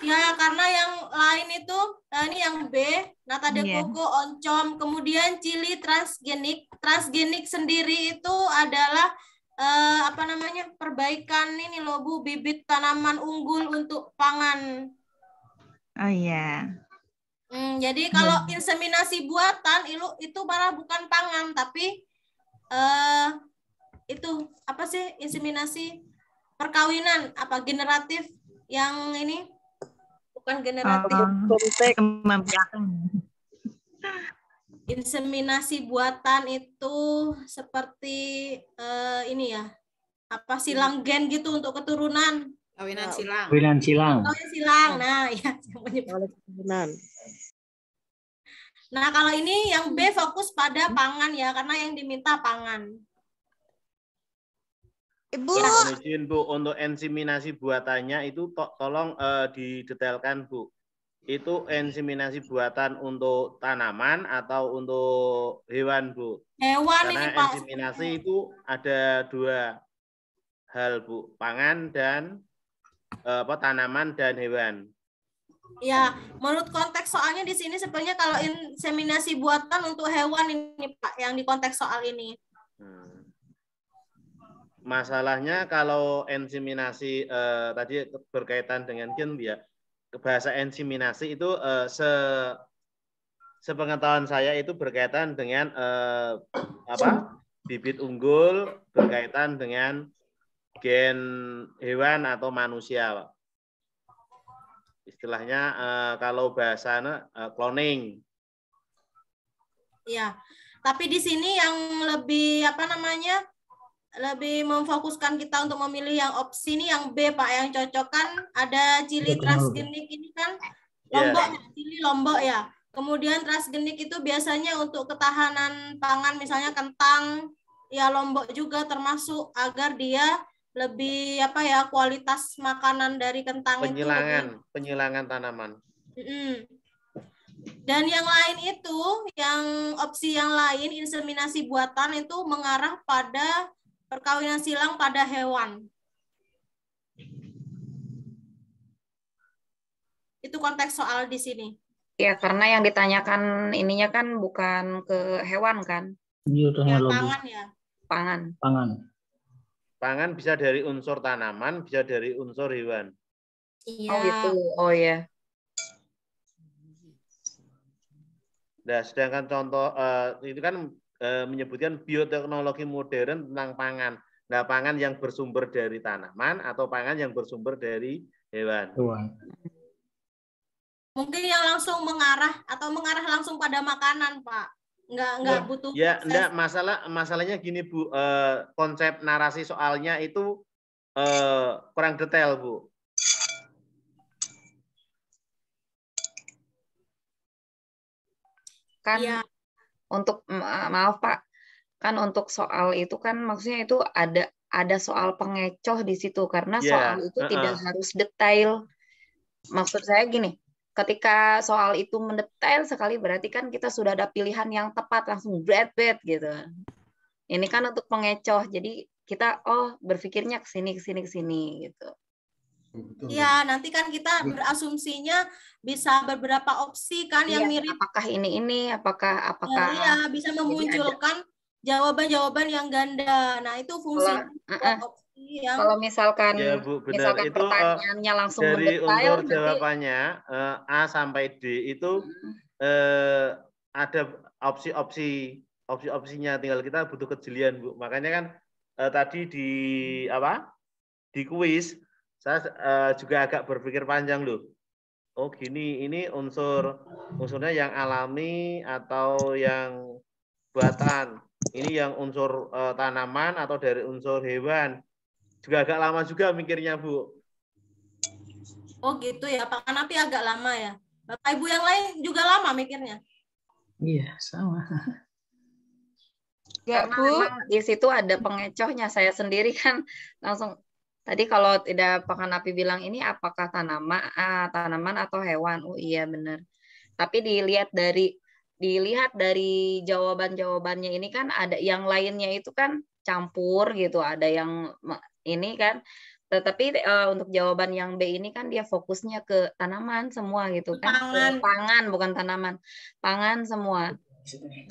Ya, karena yang lain itu, ini yang B, nata de Iya. coco, oncom, kemudian cili transgenik. Transgenik sendiri itu adalah perbaikan ini loh Bu, bibit tanaman unggul untuk pangan. Oh iya. Jadi kalau inseminasi buatan itu malah bukan pangan, tapi itu apa sih inseminasi perkawinan generatif yang ini bukan generatif. Inseminasi buatan itu seperti ini ya, silang gen gitu untuk keturunan. Kawinan silang. Kawinan silang. Kawinan silang. Nah, ya Nah, kalau ini yang B fokus pada pangan ya, karena yang diminta pangan. Ibu. Mohon izin, Bu, untuk inseminasi buatannya itu tolong didetailkan, Bu. Itu inseminasi buatan untuk tanaman atau untuk hewan, Bu? Hewan. Karena ini, Pak. inseminasi itu ada dua hal, Bu. Pangan dan tanaman dan hewan. Ya, menurut konteks soalnya di sini sebenarnya kalau inseminasi buatan untuk hewan ini, Pak, yang di konteks soal ini. Masalahnya kalau inseminasi tadi berkaitan dengan gen, ya, bahasa inseminasi itu sepengetahuan saya itu berkaitan dengan bibit unggul berkaitan dengan gen hewan atau manusia, Pak. Istilahnya kalau bahasanya cloning. Ya, tapi di sini yang lebih lebih memfokuskan kita untuk memilih yang opsi ini yang B, Pak, yang cocokkan ada cili transgenik ini kan lombok, cili lombok ya. Kemudian transgenik itu biasanya untuk ketahanan pangan, misalnya kentang, ya lombok juga termasuk agar dia lebih kualitas makanan dari kentang penyilangan tanaman. Dan yang lain itu, yang opsi yang lain, inseminasi buatan itu mengarah pada perkawinan silang pada hewan. Itu konteks soal di sini. Ya, karena yang ditanyakan ininya kan bukan ke hewan kan? Bioteknologi. Pangan ya. Pangan. Pangan. Pangan bisa dari unsur tanaman, bisa dari unsur hewan. Iya. Oh gitu. Oh ya. Nah, sedangkan contoh itu kan menyebutkan bioteknologi modern tentang pangan. Nah, pangan yang bersumber dari tanaman atau pangan yang bersumber dari hewan. Mungkin yang langsung mengarah atau mengarah langsung pada makanan, Pak. Enggak butuh Ya, proses. enggak, masalahnya gini, Bu. Konsep narasi soalnya itu kurang detail, Bu. Kan untuk maaf Pak, kan untuk soal itu kan maksudnya itu ada soal pengecoh di situ karena soal itu tidak harus detail. Maksud saya gini, ketika soal itu mendetail sekali berarti kan kita sudah ada pilihan yang tepat langsung bret gitu. Ini kan untuk pengecoh, jadi kita berpikirnya ke sini gitu. Iya, nanti kan kita berasumsinya bisa beberapa opsi kan yang mirip. Apakah ini, apakah iya, bisa memunculkan jawaban-jawaban yang ganda. Nah, itu fungsi opsi yang kalau misalkan ya, Bu, benar. misalkan Itu pertanyaannya langsung dari mendetail unsur jawabannya A sampai D itu ada opsinya, tinggal kita butuh kejelian, Bu. Makanya kan tadi di kuis saya juga agak berpikir panjang loh. Oh gini, ini unsurnya yang alami atau yang buatan. Ini yang unsur tanaman atau dari unsur hewan. Juga agak lama juga mikirnya, Bu. Oh gitu ya, Pak Kanapi agak lama ya. Bapak Ibu yang lain juga lama mikirnya. Iya, sama. Ya, memang di situ ada pengecohnya. Saya sendiri kan langsung tadi kalau tidak Pak Kanapi bilang ini apakah tanaman atau hewan? Oh iya benar. Tapi dilihat dari jawaban-jawabannya ini kan ada yang lainnya itu kan campur gitu, ada yang ini kan. Tetapi untuk jawaban yang B ini kan dia fokusnya ke tanaman semua gitu kan. Pangan bukan tanaman. Pangan semua.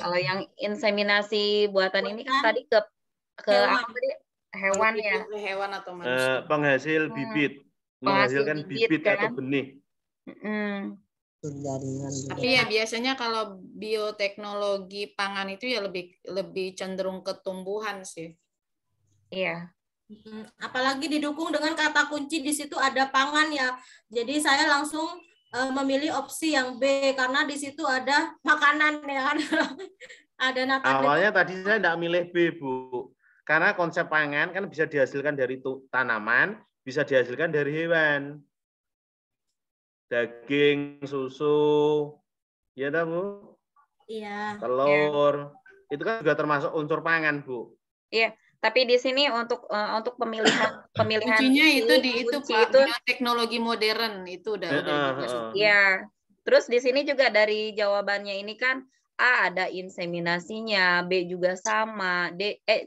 Kalau yang inseminasi buatan ini kan tadi ke apa tadi? Hewan ya. Hewan atau manusia. Penghasil bibit. Menghasilkan bibit kan? atau benih. Tapi ya biasanya kalau bioteknologi pangan itu ya lebih cenderung ke tumbuhan sih. Iya. Apalagi didukung dengan kata kunci di situ ada pangan ya. Jadi saya langsung memilih opsi yang B karena di situ ada makanan ya kan. Ada nata. Awalnya tadi saya tidak milih B, Bu. Karena konsep pangan kan bisa dihasilkan dari tanaman, bisa dihasilkan dari hewan. Daging, susu, ya dah, Bu? Iya. Telur, itu kan juga termasuk unsur pangan, Bu. Iya, tapi di sini untuk pemilihan kuncinya itu Pak, bioteknologi modern itu udah Iya. Terus di sini juga dari jawabannya ini kan A ada inseminasinya, B juga sama,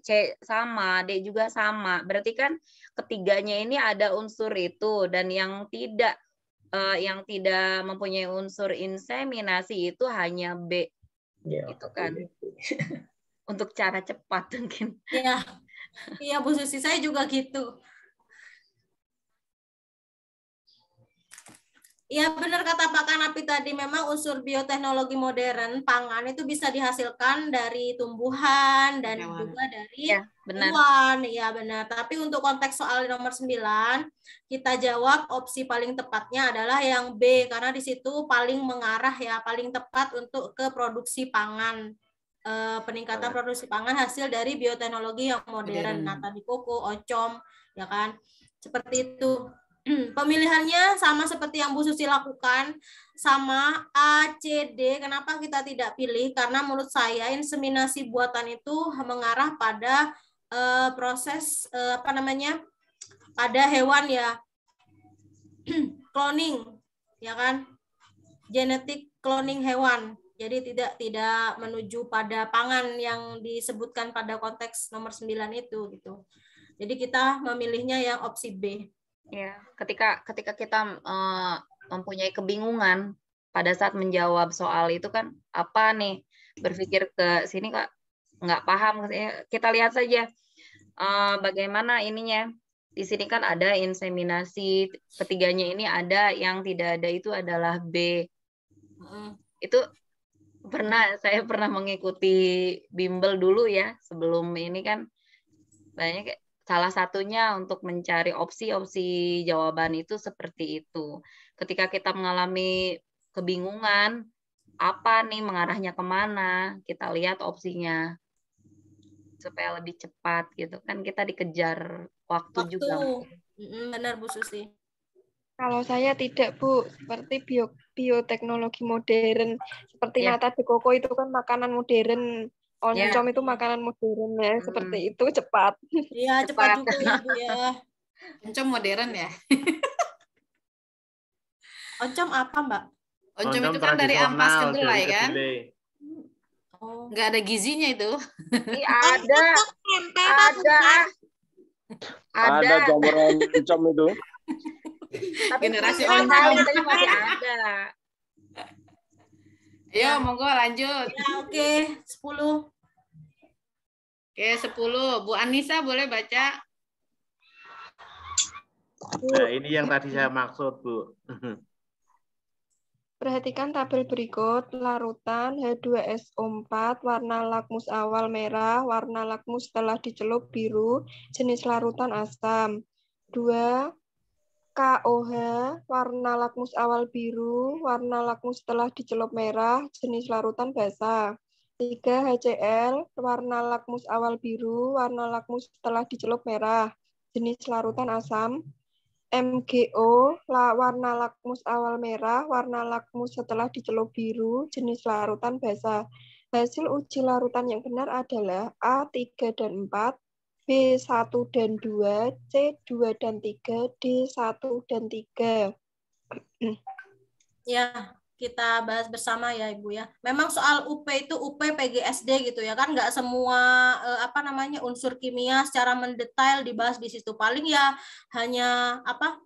C sama, D juga sama. Berarti kan ketiganya ini ada unsur itu dan yang tidak mempunyai unsur inseminasi itu hanya B. Itu kan. Untuk cara cepat mungkin. Iya. Iya Bu Susi, saya juga gitu. Iya benar kata Pak Kanapi tadi, memang unsur bioteknologi modern pangan itu bisa dihasilkan dari tumbuhan dan juga dari hewan. Iya benar. Tapi untuk konteks soal nomor 9, kita jawab opsi paling tepatnya adalah yang B karena di situ paling mengarah ya, paling tepat untuk ke produksi pangan. Peningkatan produksi pangan hasil dari bioteknologi yang modern. Nah, tadi koko, ocom, ya kan? Seperti itu. Pemilihannya sama seperti yang Bu Susi lakukan, sama A, C, D. Kenapa kita tidak pilih? Karena menurut saya inseminasi buatan itu mengarah pada proses pada hewan ya, cloning, ya kan? genetik cloning hewan. Jadi tidak menuju pada pangan yang disebutkan pada konteks nomor 9 itu gitu. Jadi kita memilihnya yang opsi B. Ya, ketika kita mempunyai kebingungan pada saat menjawab soal itu kan apa nih, berpikir ke sini Kak nggak paham, kita lihat saja bagaimana ininya. Di sini kan ada inseminasi, ketiganya ini ada, yang tidak ada itu adalah B. Itu saya pernah mengikuti bimbel dulu ya, sebelum ini kan banyak, salah satunya untuk mencari opsi-opsi jawaban itu seperti itu. Ketika kita mengalami kebingungan, apa nih mengarahnya kemana, kita lihat opsinya supaya lebih cepat gitu kan, kita dikejar waktu juga. Benar Bu Susi. Kalau saya tidak Bu, seperti bioteknologi modern, seperti nata de coco itu kan makanan modern, oncom itu makanan modern ya, seperti itu cepat. Iya cepat juga ya Bu ya. Oncom modern ya. Oncom apa Mbak? Oncom itu kan dari ampas kedelai kan? Nggak ada gizinya itu. Ada jamur oncom itu. Tapi generasi oncom oncom masih ada. Ayo monggo lanjut. Ya, oke, 10. Oke, 10. Bu Anissa boleh baca? Nah, ini yang tadi saya maksud, Bu. Perhatikan tabel berikut. Larutan H2SO4, warna lakmus awal merah, warna lakmus setelah dicelup biru, jenis larutan asam. 2. KOH, warna lakmus awal biru, warna lakmus setelah dicelup merah, jenis larutan basah. 3. HCl, warna lakmus awal biru, warna lakmus setelah dicelup merah, jenis larutan asam. MgO, warna lakmus awal merah, warna lakmus setelah dicelup biru, jenis larutan basah. Hasil uji larutan yang benar adalah A 3 dan 4, B 1 dan 2, C 2 dan 3, D 1 dan 3. Ya, kita bahas bersama ya Ibu ya. Memang soal UP itu UP PGSD gitu ya kan, nggak semua unsur kimia secara mendetail dibahas di situ. Paling ya hanya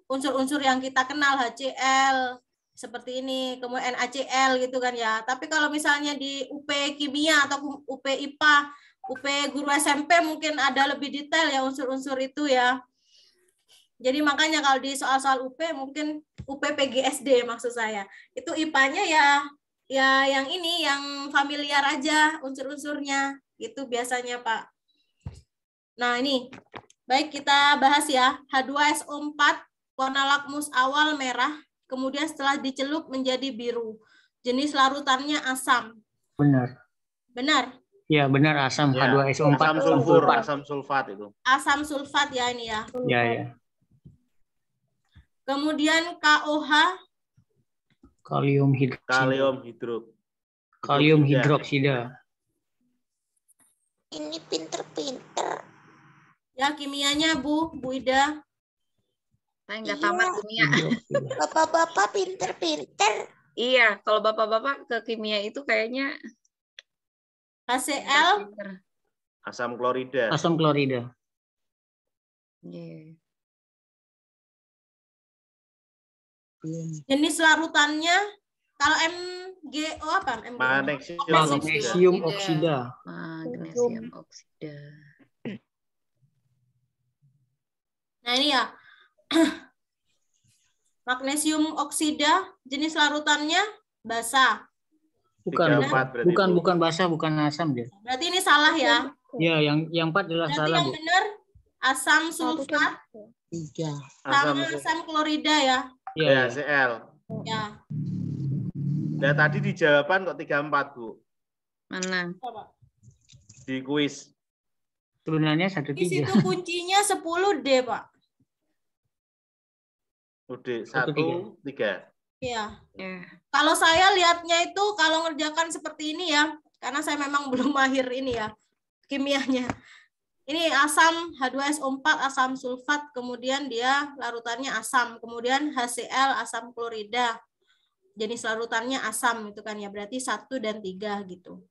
unsur-unsur yang kita kenal, HCl seperti ini, kemudian NaCl gitu kan ya. Tapi kalau misalnya di UP kimia atau UP IPA, UP guru SMP mungkin ada lebih detail ya unsur-unsur itu ya. Jadi makanya kalau di soal-soal UP mungkin UP PGSD maksud saya. Itu IPA-nya ya yang ini yang familiar aja unsur-unsurnya. Itu biasanya, Pak. Nah, ini. Baik kita bahas ya. H2SO4 warna lakmus awal merah, kemudian setelah dicelup menjadi biru. Jenis larutannya asam. Benar. Benar. Ya, benar asam Ya, H2SO4. asam sulfur, asam sulfat itu. Asam sulfat ya ini ya. Ya, ya. Kemudian KOH Kalium hidroksida. Ini pinter-pinter. Ya kimianya Bu Ida. Saya nggak tamat kimia. Bapak-bapak pinter-pinter. Iya, kalau bapak-bapak ke kimia itu kayaknya HCl. Asam klorida. Asam klorida. Yeah. Jenis larutannya kalau MgO apa? Magnesium oksida. Magnesium oksida. Nah ini ya. Magnesium oksida jenis larutannya basah. Bukan basah, bukan asam dia. Berarti ini salah ya? Ya, yang 4 adalah berarti salah. Yang benar asam sulfat sama asam klorida ya. Ya, Cl. Ya. Nah, tadi di jawaban kok 34, Bu. Mana? Di kuis. Sebenarnya 1-3. Di situ kuncinya 10D, Pak. Udah 1-3. Iya. Kalau saya lihatnya itu kalau ngerjakan seperti ini ya, karena saya memang belum mahir ini ya, kimianya. Ini asam H2SO4 asam sulfat, kemudian dia larutannya asam, kemudian HCl asam klorida. jenis larutannya asam gitu kan ya, berarti 1 dan 3 gitu.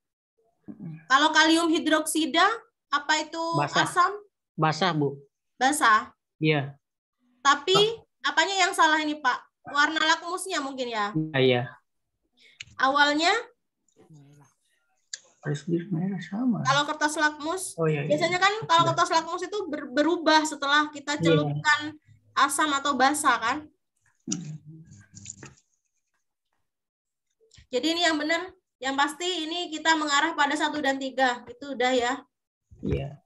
Kalau kalium hidroksida apa itu Basah. asam? Basah, Bu. Basah. Iya. Tapi apanya yang salah ini, Pak? Warna lakmusnya mungkin ya. Iya. Awalnya Harus biru merah sama. kalau kertas lakmus, Oh, iya, iya. biasanya kan kalau kertas lakmus itu berubah setelah kita celupkan asam atau basa kan. Jadi ini yang benar, yang pasti ini kita mengarah pada 1 dan 3. Itu udah ya. Iya.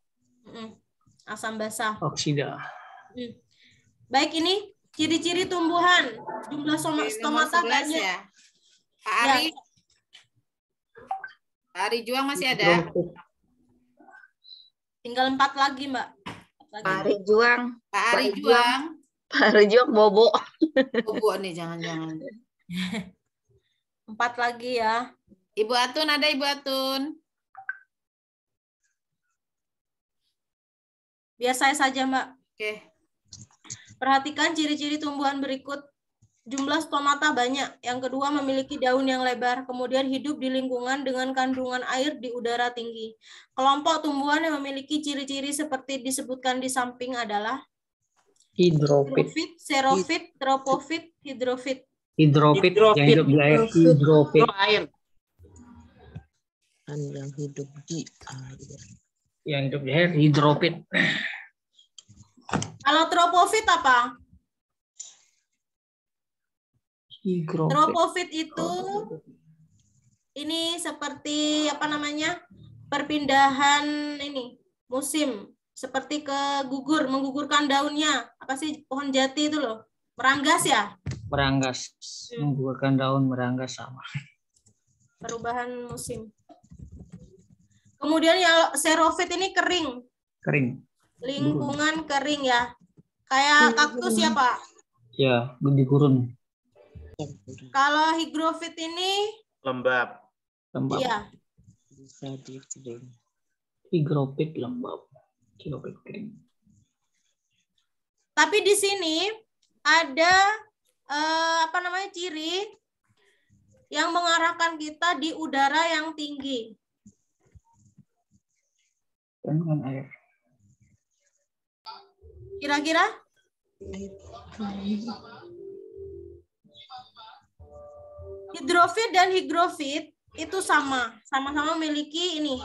Asam basa. Oksida. Baik, ini ciri-ciri tumbuhan. Jumlah stomata banyak. Ya. Pak Ari. Pak Ari Juang masih ada? Tinggal 4 lagi, Mbak. Pak Ari Juang. Pak Ari Juang. Pak Ari Juang bobo. Bobo nih, jangan-jangan. 4 lagi ya. Ibu Atun ada, Ibu Atun? Biar saya saja, Mbak. Oke. Perhatikan ciri-ciri tumbuhan berikut. Jumlah stomata banyak. Yang kedua memiliki daun yang lebar. Kemudian hidup di lingkungan dengan kandungan air di udara tinggi. Kelompok tumbuhan yang memiliki ciri-ciri seperti disebutkan di samping adalah Hidrofit. Xerofit, tropofit, hidrofit. Hidrofit yang hidup di air. Hidrofit. Yang hidup di air. Yang hidup di air, hidrofit. Kalau tropofit apa? Hidrofit. Tropofit itu ini seperti apa namanya? Perpindahan ini musim, seperti menggugurkan daunnya. Apa sih pohon jati itu loh? Meranggas ya? Meranggas. Menggugurkan daun, meranggas sama. Perubahan musim. Kemudian yang xerofit ini kering. Kering. Lingkungan kering ya. Kayak kaktus ya, Pak? Ya, di gurun. Kalau higrofit ini lembab. Lembab. Iya. Bisa dikering. Higrofit lembab. Hidrofit kering. Tapi di sini ada apa namanya ciri yang mengarahkan kita di udara yang tinggi. Kandungan air. Kira-kira? Hidrofit dan higrofit itu sama-sama memiliki ini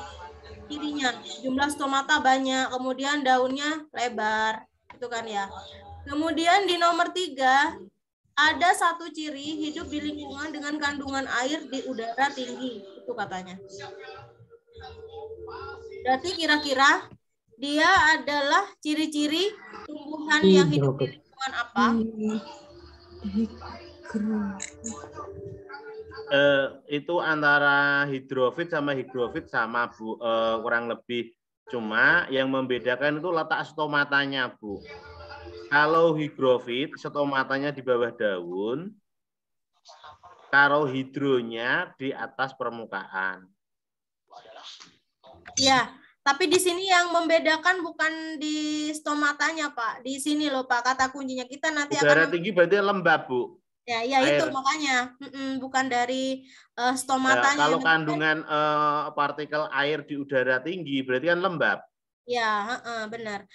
cirinya. Jumlah stomata banyak, kemudian daunnya lebar, itu kan ya. Kemudian di nomor 3 ada satu ciri hidup di lingkungan dengan kandungan air di udara tinggi, itu katanya. Berarti kira-kira dia adalah ciri-ciri tumbuhan yang hidup di lingkungan apa? Itu antara hidrofit sama higrofit sama, Bu, kurang lebih. Cuma yang membedakan itu letak stomatanya, Bu. Kalau higrofit stomatanya di bawah daun, kalau hidronya di atas permukaan. Iya, tapi di sini yang membedakan bukan di stomatanya, Pak. Di sini loh, Pak, kata kuncinya. Kita nanti udara akan tinggi berarti lembab, Bu. Ya, ya itu makanya bukan dari stomatanya. Kalau kandungan partikel air di udara tinggi berarti kan lembab. Ya, benar.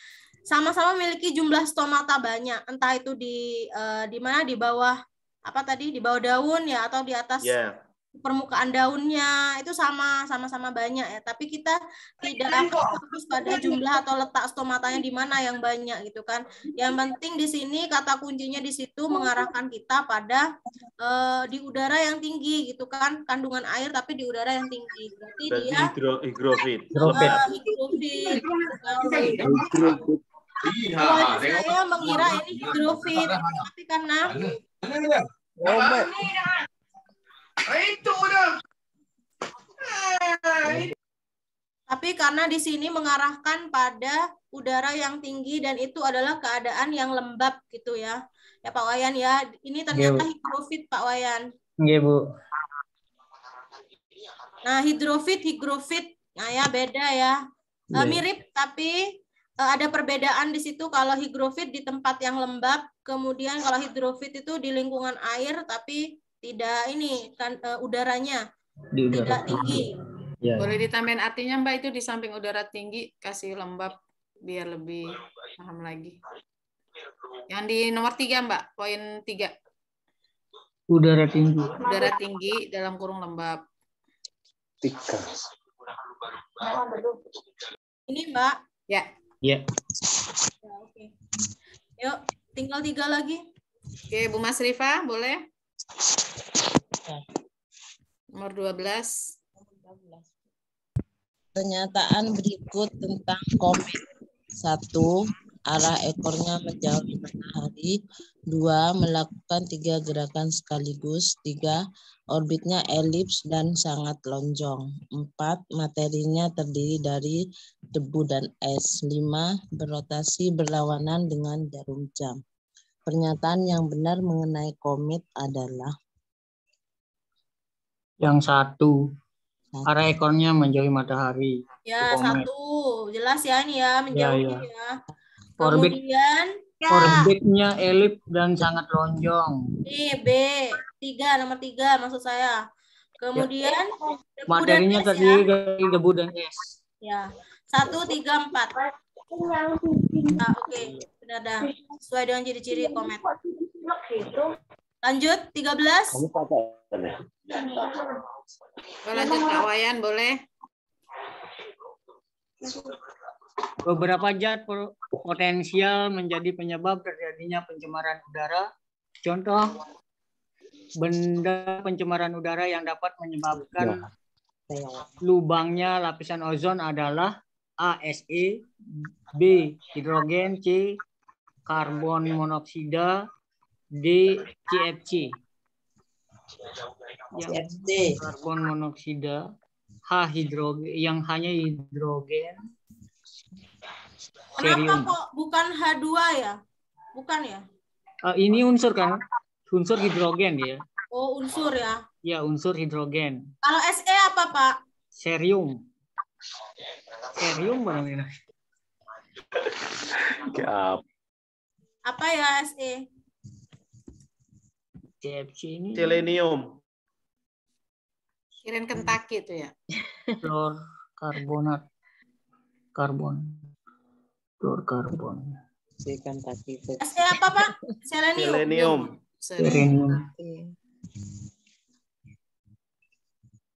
Sama-sama memiliki jumlah stomata banyak, entah itu di mana, di bawah apa tadi, di bawah daun ya, atau di atas permukaan daunnya, itu sama-sama banyak ya. Tapi kita tidak akan fokus pada jumlah atau letak stomatanya di mana yang banyak gitu kan. Yang penting di sini kata kuncinya di situ mengarahkan kita pada di udara yang tinggi gitu kan, kandungan air tapi di udara yang tinggi. Berarti dia higrofit. Saya mengira ini hidrofit, tapi karena tapi karena di sini mengarahkan pada udara yang tinggi dan itu adalah keadaan yang lembab gitu ya. Ya Pak Wayan ya, ini ternyata higrofit Pak Wayan. Iya, Bu. Nah, higrofit, nah ya beda ya. Mirip tapi ada perbedaan di situ. Kalau higrofit di tempat yang lembab, kemudian kalau hidrofit itu di lingkungan air tapi ini kan udaranya Di udara tidak tinggi. Ya, Boleh ditambahin artinya Mbak, itu di samping udara tinggi kasih lembab biar lebih paham lagi. Yang di nomor 3 Mbak, poin 3. udara tinggi. Udara tinggi dalam kurung lembab. 3. Ini Mbak. Ya. Ya. Ya, oke. Yuk, tinggal 3 lagi. Oke, Bu Mas Rifa, boleh? Nomor 12. Pernyataan berikut tentang komet. 1. Arah ekornya menjauhi matahari. 2. Melakukan 3 gerakan sekaligus. 3. Orbitnya elips dan sangat lonjong. 4. Materinya terdiri dari debu dan es. 5. Berotasi berlawanan dengan jarum jam. Pernyataan yang benar mengenai komet adalah yang 1. Arah ekornya menjauhi matahari. Ya, 1. Jelas ya ini ya, menjauhi ya. Orbit, Kemudian orbitnya elip dan sangat lonjong. ini B, 3, nomor 3 maksud saya. Kemudian debu Materinya dan es terdiri ya. dari debu dan es. Ya, 1, 3, 4. Nah, oke, sudah ada. Sesuai dengan ciri-ciri komet. Lanjut, 13. Lanjut Kak Wayan, boleh? Beberapa zat potensial menjadi penyebab terjadinya pencemaran udara. Contoh, benda pencemaran udara yang dapat menyebabkan lubangnya lapisan ozon adalah A. Se, B. hidrogen, C. karbon monoksida, D. CFC. Yang karbon monoksida, H. hidrogen, yang hanya hidrogen. Kenapa kok bukan H2 ya? Bukan ya? Ini unsur kan? Unsur hidrogen dia. Oh, unsur ya. Ya, unsur hidrogen. Kalau Se apa, Pak? Cerium. Cerium mana? Apa ya Se? CFC ini. Selenium. Kirain Kentucky itu ya. Klor karbonat. Karbon. Klor karbon. Se apa, Pak? Selenium. Selenium.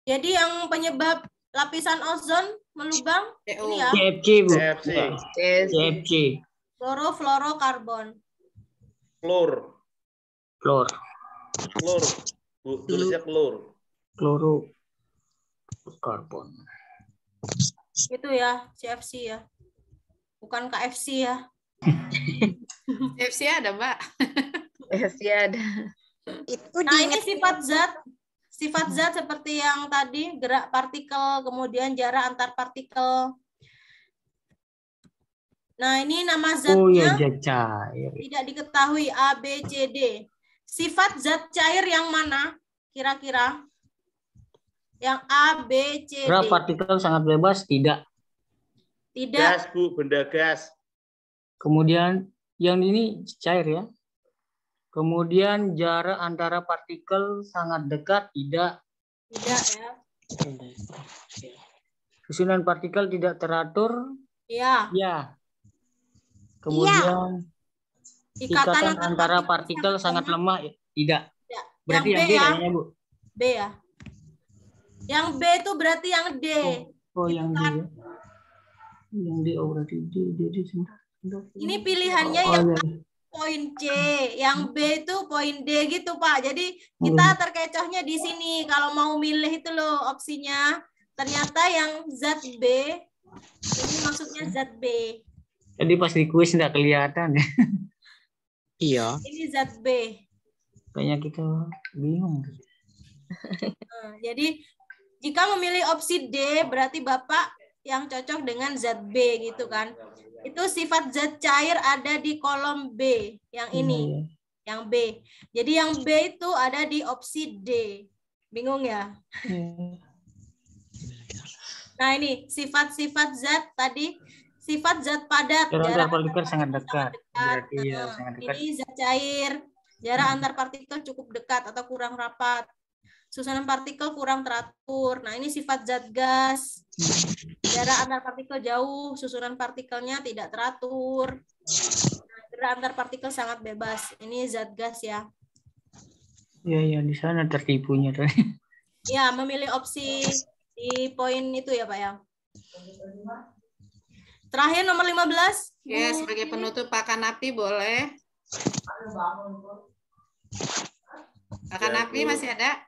Jadi yang penyebab lapisan ozon melubang ini ya. CFC, Bu. CFC. Klorofluorokarbon. Klor. Klor. Klor. Bu, tulisnya klor. Kloro karbon. Itu ya, CFC ya. Bukan KFC ya. CFC ada, Mbak. CFC ada. Nah, ini sifat zat. Sifat zat seperti yang tadi, gerak partikel, kemudian jarak antar partikel. Nah, ini nama zatnya. Oh ya, zat cair. Tidak diketahui A, B, C, D. Sifat zat cair yang mana? Kira-kira? Yang A, B, C, D. Gerak partikel sangat bebas? Tidak. Tidak. Gas, Bu, benda gas. Kemudian yang ini cair ya. Kemudian jarak antara partikel sangat dekat? Tidak. Tidak ya. Susunan partikel tidak teratur? Iya. Ya. Kemudian ikatan antara partikel sangat lemah? Tidak. Ya. Berarti yang yang B D ya. kayaknya, Bu. B ya. Yang B itu berarti yang D. Oh, yang D ya. Yang D, oh berarti D sebentar. Ini pilihannya Oh, yang ya. poin C, yang B itu poin D gitu Pak. Jadi kita terkecohnya di sini. Kalau mau milih itu loh opsinya. Ternyata yang zat B, ini maksudnya zat B. Tadi pas di kuis nggak kelihatan ya. Iya. Ini zat B. Kayaknya kita bingung. Jadi jika memilih opsi D, berarti Bapak yang cocok dengan zat B gitu kan. Itu sifat zat cair ada di kolom B, yang ini, yang B. Jadi yang B itu ada di opsi D. Bingung ya? Nah ini sifat-sifat zat tadi, sifat zat padat. Jarak partikel sangat dekat. Berarti ya sangat dekat. Ini zat cair. Jarak antar partikel cukup dekat atau kurang rapat. Susunan partikel kurang teratur. Nah, ini sifat zat gas. Jarak antar partikel jauh, susunan partikelnya tidak teratur. Nah, jarak antar partikel sangat bebas. Ini zat gas ya. Iya, di sana tertipunya tadi. Ya, memilih opsi di poin itu ya, Pak ya. Terakhir nomor 15. Ya, sebagai penutup Pak Kanapi boleh. Pak Kanapi masih ada?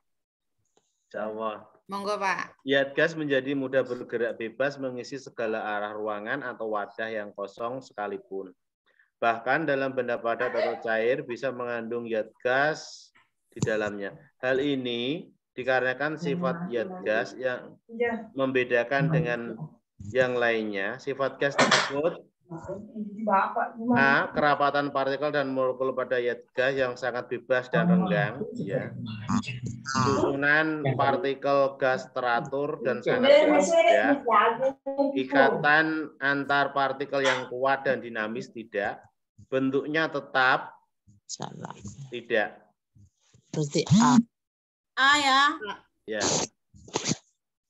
Insya Monggo Pak. Zat gas menjadi mudah bergerak bebas mengisi segala arah ruangan atau wadah yang kosong sekalipun. Bahkan dalam benda padat atau cair bisa mengandung zat gas di dalamnya. Hal ini dikarenakan sifat zat gas yang membedakan dengan yang lainnya. Sifat gas tersebut A. Kerapatan partikel dan molekul pada zat gas yang sangat bebas dan renggang. Ya. Susunan partikel gas teratur dan sangat kuat. Ya. Ikatan antar partikel yang kuat dan dinamis tidak. Bentuknya tetap tidak. Berarti A. A ya. Ya.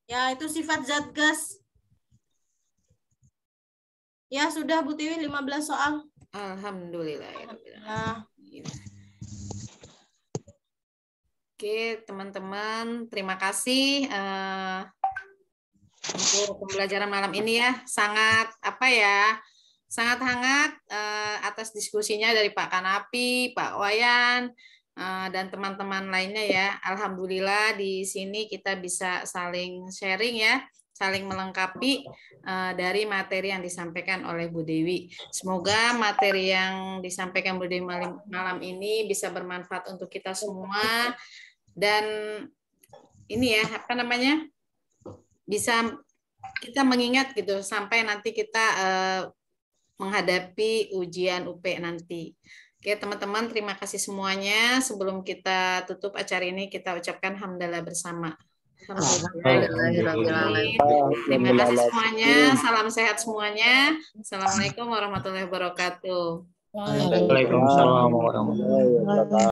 Ya, itu sifat zat gas. Ya, sudah Bu Tiwi 15 soal. Alhamdulillah. Ya. Oke, teman-teman, terima kasih untuk pembelajaran malam ini ya. Sangat sangat hangat atas diskusinya dari Pak Kanapi, Pak Wayan, dan teman-teman lainnya ya. Alhamdulillah di sini kita bisa saling sharing ya, saling melengkapi dari materi yang disampaikan oleh Bu Dewi. Semoga materi yang disampaikan Bu Dewi malam ini bisa bermanfaat untuk kita semua dan ini ya bisa kita mengingat gitu sampai nanti kita menghadapi ujian UP nanti. Oke teman-teman, terima kasih semuanya. Sebelum kita tutup acara ini kita ucapkan hamdalah bersama. Terima kasih semuanya. Salam sehat semuanya. Assalamualaikum warahmatullahi wabarakatuh. Waalaikumsalam warahmatullahi wabarakatuh.